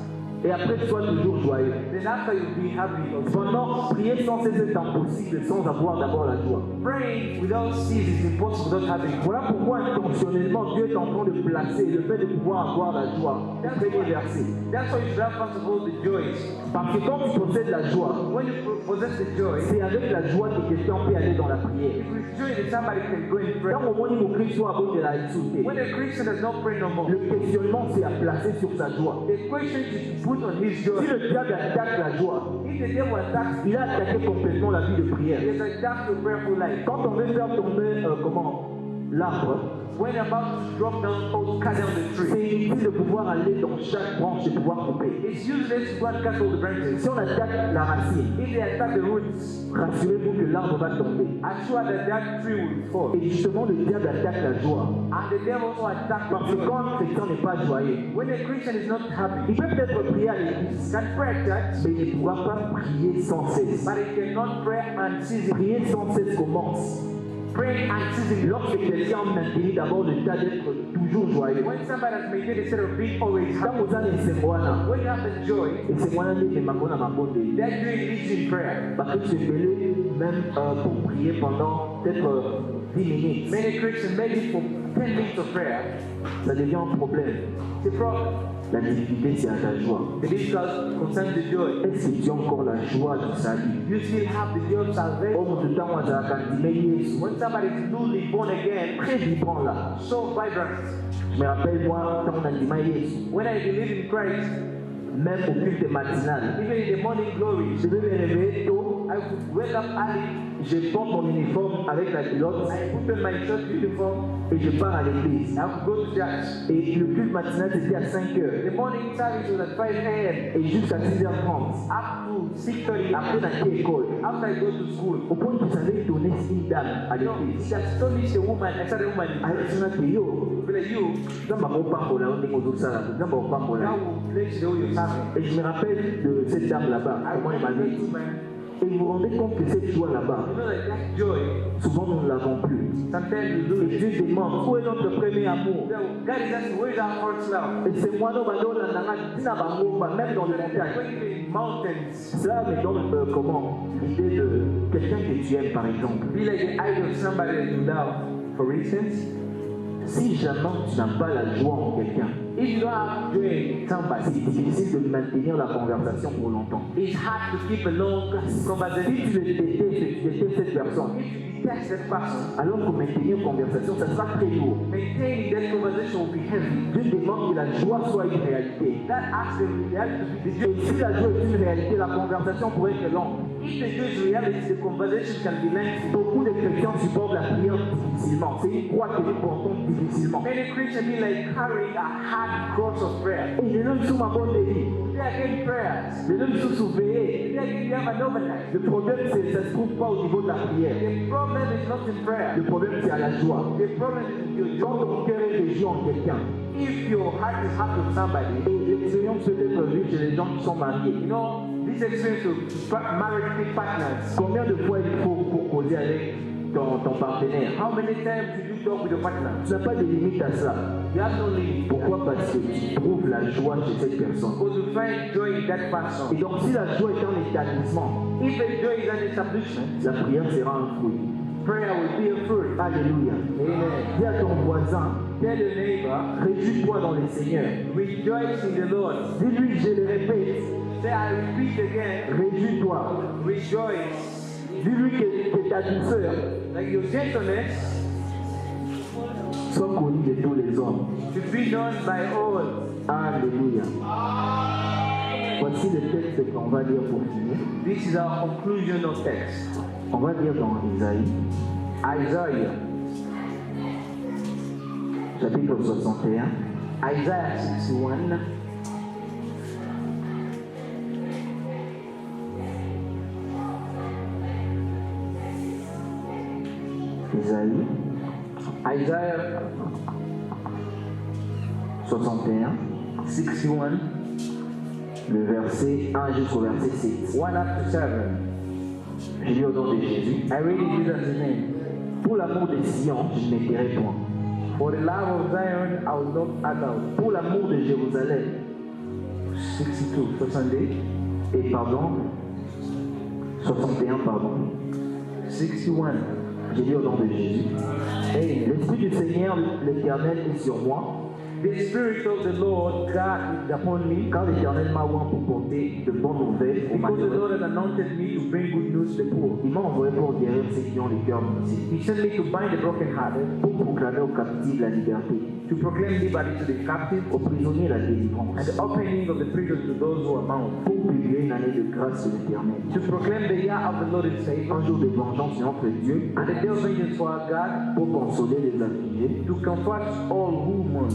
et après sois toujours joyeux. then after you'll be happy. Cependant, prier sans cesse est impossible sans avoir d'abord la joie. Praying without cease is impossible without having. Voilà pourquoi intentionnellement Dieu est en train de placer le fait de pouvoir avoir la joie. Le premier verset. That's why you should have first of all the joys. Parce que quand tu possèdes la joie, When you possess the joy, c'est avec la joie que quelqu'un peut aller dans la prière. with joy that somebody can go and pray. Quand au moment où Christ soit à bout de la insulter, When a Christian does not pray no more, le questionnement c'est à placer sur sa joie. the question is to put on his Si joy. le diable attaque la joie, If the devil attacks, il a attaqué complètement la vie de prière. he has attacked your prayerful life. Quand on veut faire tomber l'arbre, When about to drop down or cut down the tree, c'est inutile de pouvoir aller dans chaque branche et pouvoir couper. it's useless to go and cut all the branches. Si on attaque la racine, If they attack the roots, rassurez-vous que l'arbre va tomber. assure that tree will fall. Et justement, le diable attaque la joie. And the devil also attacks Parce the que joy. quand un chrétien n'est pas joyeux, When a Christian is not happy, il peut peut-être prier à l'église, can pray at church, mais il ne pourra pas prier sans cesse. but he cannot pray unceasingly. Prier sans cesse commence Pray unceasingly. lorsque quelqu'un maintenu d'abord le tas d'être toujours joyeux. When somebody has maintained a state of being always Quand happy, vous avez ces mois-là, when you have the joy, et ces mois-là, les makona mabonde, that joy leads you in prayer. parce que c'est belé même pour prier pendant peut-être 10 minutes, Many Christians made it for 10 minutes of prayer. ça devient un problème. The problem, La difficulté, c'est à ta joie. the difficulty concerns the joy. Est-ce que tu as encore la joie du salut? You still have the joy of salvation. Oh, tout le temps, moi, j'ai la Yesu. When somebody is newly born again, Très vivant là. so vibrant. Je me rappelle, moi, quand on a dit Yesu, When I believe in Christ, même au culte matinal, even in the morning glory, je vais me réveiller tôt, I would wake up early, je porte mon uniforme avec la culotte I put on my church uniform, et je pars à l'église. I would go to church. Et le culte matinal, c'était à 5 heures. The morning service was at 5 a.m. Et jusqu'à 6h30. up to 6:30. Après, on a été école. After I go to school, Au point que ça avait donné une dame à you know, l'église. it astonished the woman. I saw the woman. Alors, je me suis dit, yo, But like you, nzambe akopambola yo ndenge ozosala nzambe akopambola now will place the way you're serving. et je me rappelle de cette dame là-bas I comment elle m'a remember dit that woman. et vous vous rendez compte que cette joie là-bas You know that joy. souvent nous ne l'avons plus Sometimes you do et it. Dieu demande où est notre premier amour God is asking, where is our first love? et c'est moi donc tina bangomba même dans les montagnes When you're in mountains, cela me donne comment l'idée de quelqu'un que tu aimes par exemple be like the idol of somebody that you love. For instance, si jamais tu n'as pas la joie en quelqu'un if you don't have joy in c'est somebody, difficile de maintenir la conversation pour longtemps it's hard to keep a long si conversation. tu détestes cette personne If you detest that person, alors que maintenir une conversation, ça sera très lourd. maintaining that conversation will be heavy. Dieu demande que la joie soit une réalité. That asks the reality to be the Et si la joie est une réalité, la conversation pourrait être longue. If the joy is reality, the conversation can be lengthy. Beaucoup de chrétiens supportent la prière difficilement. C'est une croix que nous portons difficilement. Many Christians be like carrying a hard cross of prayer. Et les hommes sont ma bonne vie. They are getting prayers. Les hommes sont surveillés. They are getting have an overnight. Le problème, c'est ça ne se trouve pas au niveau de la prière. The problem is not in prayer. Le problème, c'est à la joie. The problem is in your Quand joy. ton cœur est régi en quelqu'un, If your heart is happy with somebody, et l'expérience peut être vue chez les gens qui sont mariés. you know, this experience of married partners. Combien de fois il faut pour causer avec ton partenaire? How many times do you talk with your partner? Tu n'as pas de limite à ça. You have no limit. Pourquoi? Parce que tu trouves la joie chez cette personne. Because you find joy in that Et person. donc, si la joie est un établissement, If a joy is an establishment, la prière sera un fruit. prayer will be a fruit. Alléluia. Amen. Dis à ton voisin, Tell your neighbor, réjouis-toi dans le Seigneur. rejoice in the Lord. Dis-lui, je le répète, Say, I repeat again, réjouis-toi. rejoice. Dis-lui que ta douceur Like your gentleness soit connue de tous les hommes. should be known by all. Alléluia. Voici le texte qu'on va lire pour finir. This is our conclusion of text. On va lire dans Isaïe, Isaiah, chapitre 61. Isaiah 61. Isaïe Isaiah 61, 61, le verset 1 jusqu'au verset 6. 1 up to 7. Je lis au nom de Jésus. I read in Jesus' name. Pour l'amour de Sion, je ne m'étierai point. For the love of Zion, I will not add out. Pour l'amour de Jérusalem, 62, 62, et pardon, 61, pardon. 61. Je lis au nom de Jésus. Amen. L'Esprit du Seigneur, l'Éternel, est sur moi, The Spirit of the Lord God is upon me, car l'Éternel m'a oint pour porter de bonnes nouvelles aux because the malheureux. Lord has anointed me to bring good news to the poor. Il m'a envoyé pour guérir ceux qui ont le cœur brisé, He sent me to bind the brokenhearted, pour proclamer aux captifs la liberté, to proclaim liberty to the captive, aux prisonniers la and délivrance, the opening of the prison to those who are bound, pour publier une année de grâce de l'Éternel. to proclaim the year of the Lord is favor, Un jour de vengeance de notre Dieu, and the day of vengeance for our God, pour consoler les affligés, to comfort all who mourn,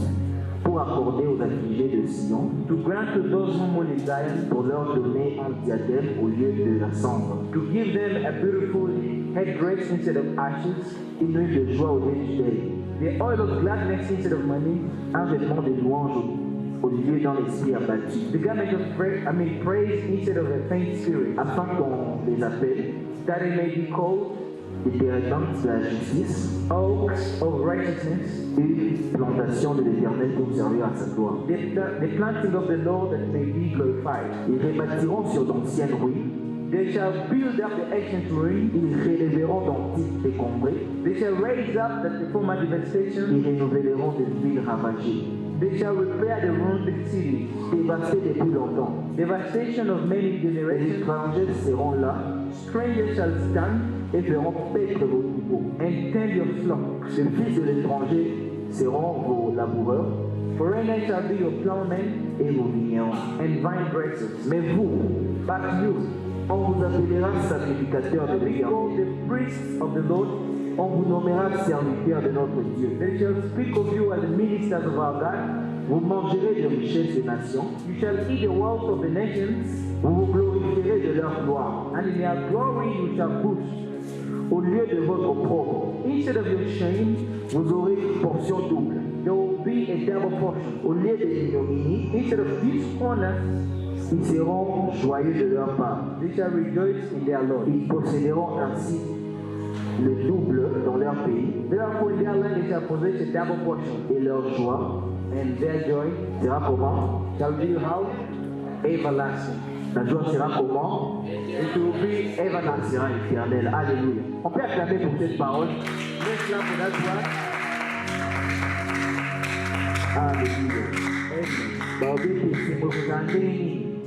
pour accorder aux affligés de Sion, to grant to those who mourn in Zion, pour leur donner un diadème au lieu de la cendre, to give them a beautiful headdress instead of ashes, une huile de joie au lieu du deuil, the oil of gladness instead of money, un vêtement de louange au lieu d'un esprit abattu, the garment of praise instead of a faint spirit, afin qu'on les appelle that it may be called des térébintes de la justice, oaks of righteousness, une plantation de l'Éternel pour servir à sa gloire. the planting of the Lord that may be glorified. Ils rebâtiront sur d'anciennes ruines, They shall build up the ancient ruins, ils relèveront d'antiques décombrées, they shall raise up the former devastation, ils rénovelleront des villes ravagées, they shall repair the ruined cities. dévastées depuis longtemps. Devastation of many Les generations, étrangers seront là strangers shall stand et feront paître vos troupeaux. and tend your flocks. Les fils de l'étranger seront vos laboureurs Foreigners shall be your plowmen et vos vignerons. and vine dressers. Mais vous, But you on vous appellera sacrificateur shall de be l'Éternel. called the priests of the Lord. On vous nommera serviteur de notre Dieu. They shall speak of you as the ministers of our God. Vous mangerez des richesses des nations. You shall eat the wealth of the nations, Vous vous glorifierez de leur gloire. and in their glory you shall boast. Au lieu de votre opprobre, Instead of your shame, vous aurez une portion double. there will be a double portion. Au lieu de l'ignominie, Instead of dishonor, ils seront joyeux de leur part. they shall rejoice in their Lord. Ils posséderont ainsi le double dans leur pays Therefore, in their land they shall possess a double portion, et leur joie and their joy sera comment? shall be how? Everlasting. La joie sera comment? It will be Elle everlasting. sera éternelle. Alléluia. On peut acclamer pour cette parole. Let's clap for that word. Alléluia. Amen. Baobé, c'est pour vous entendre.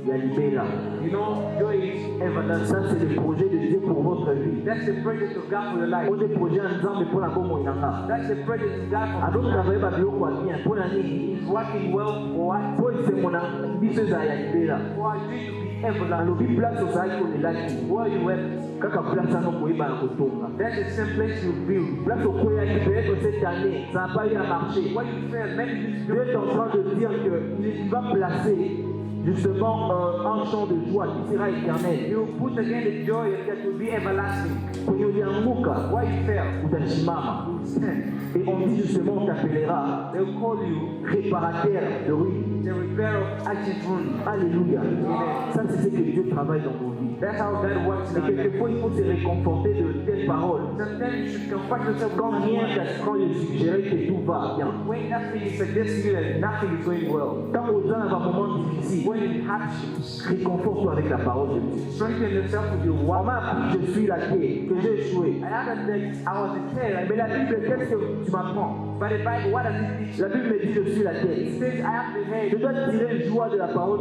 Il y a libéra. You know, joy is everlasting. Ça, c'est le projet de Dieu pour votre vie. That's the project of God for your life. On est projet ensemble pour la bombe inanga. That's the project of God for Alors, your vous life. avez pas de quoi bien pour l'année. He's working well for what? Pour c'est mon biso za ya libéra. For our dream to be everlasting. alobi place ozali kolelaki Where you went, kaka place wana koyeba na kotonga that's the same place you build. place okweyaki peut-être cette année ça n'a pas eu à marcher. What you felt, maybe this Dieu est en train de dire qu'il va placer justement un champ de joie qui sera éternel. you put again the joy that will be everlasting. Kwenye ulianguka What you felt, utasimama. you stand. Et on dit justement on t'appellera They'll call you réparateur de ruines. the repair of ancient ruins. Alléluia. Amen. Ça c'est ce que Dieu travaille dans nos vies. That's how God works Et in our life. quelquefois il faut se réconforter de telles paroles. Sometimes you should comfort yourself Quand rien quand il suggérait que tout va bien. when nothing is suggesting you that nothing is going well. Quand aux gens un moment difficile, When in hardships, réconforte-toi avec la parole de Dieu. strengthen yourself with your On word. m'a appris que je suis la clé, que j'ai échoué. I understand I was a tail, Mais la Bible, qu'est-ce que tu m'apprends? but the Bible, what does it teach? La Bible me dit que je suis la It tête. says I have the Je head. dois tirer joie de la parole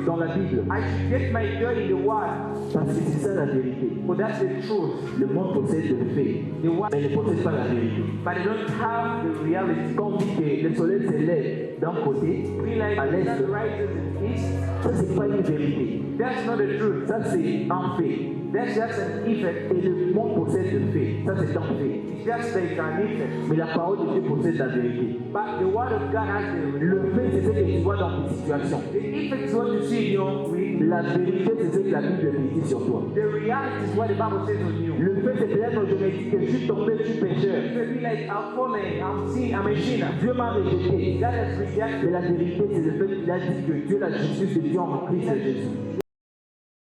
dans la Bible. I should get my joy in the word, Parce que c'est ça la vérité. for that's the truth. Le monde possède le fait, The word, mais ne possède pas la vérité. but they don't have the reality. Quand on dit que le soleil se lève d'un côté, We like à the l'est, sun rises in the east. ça c'est pas une vérité. That's not the truth. Ça c'est un fait. That's just an effect. Et le monde possède le fait. Ça c'est un fait. It's just like an effect. Mais la parole de Dieu possède la vérité. But the word of God has the Le fait c'est ce que tu vois dans tes situations. The effect is what you see in your reading. La vérité c'est ce que la Bible dit sur toi. The reality is what the Bible says on you. Le fait c'est peut-être que je me dis que je suis tombé, je suis pécheur. You may be like, I'm fallen, I'm a sinner. Dieu m'a rejeté. God has rejected. Mais la vérité c'est le fait qu'il a dit que Dieu, la justice de Dieu en Christ Jésus.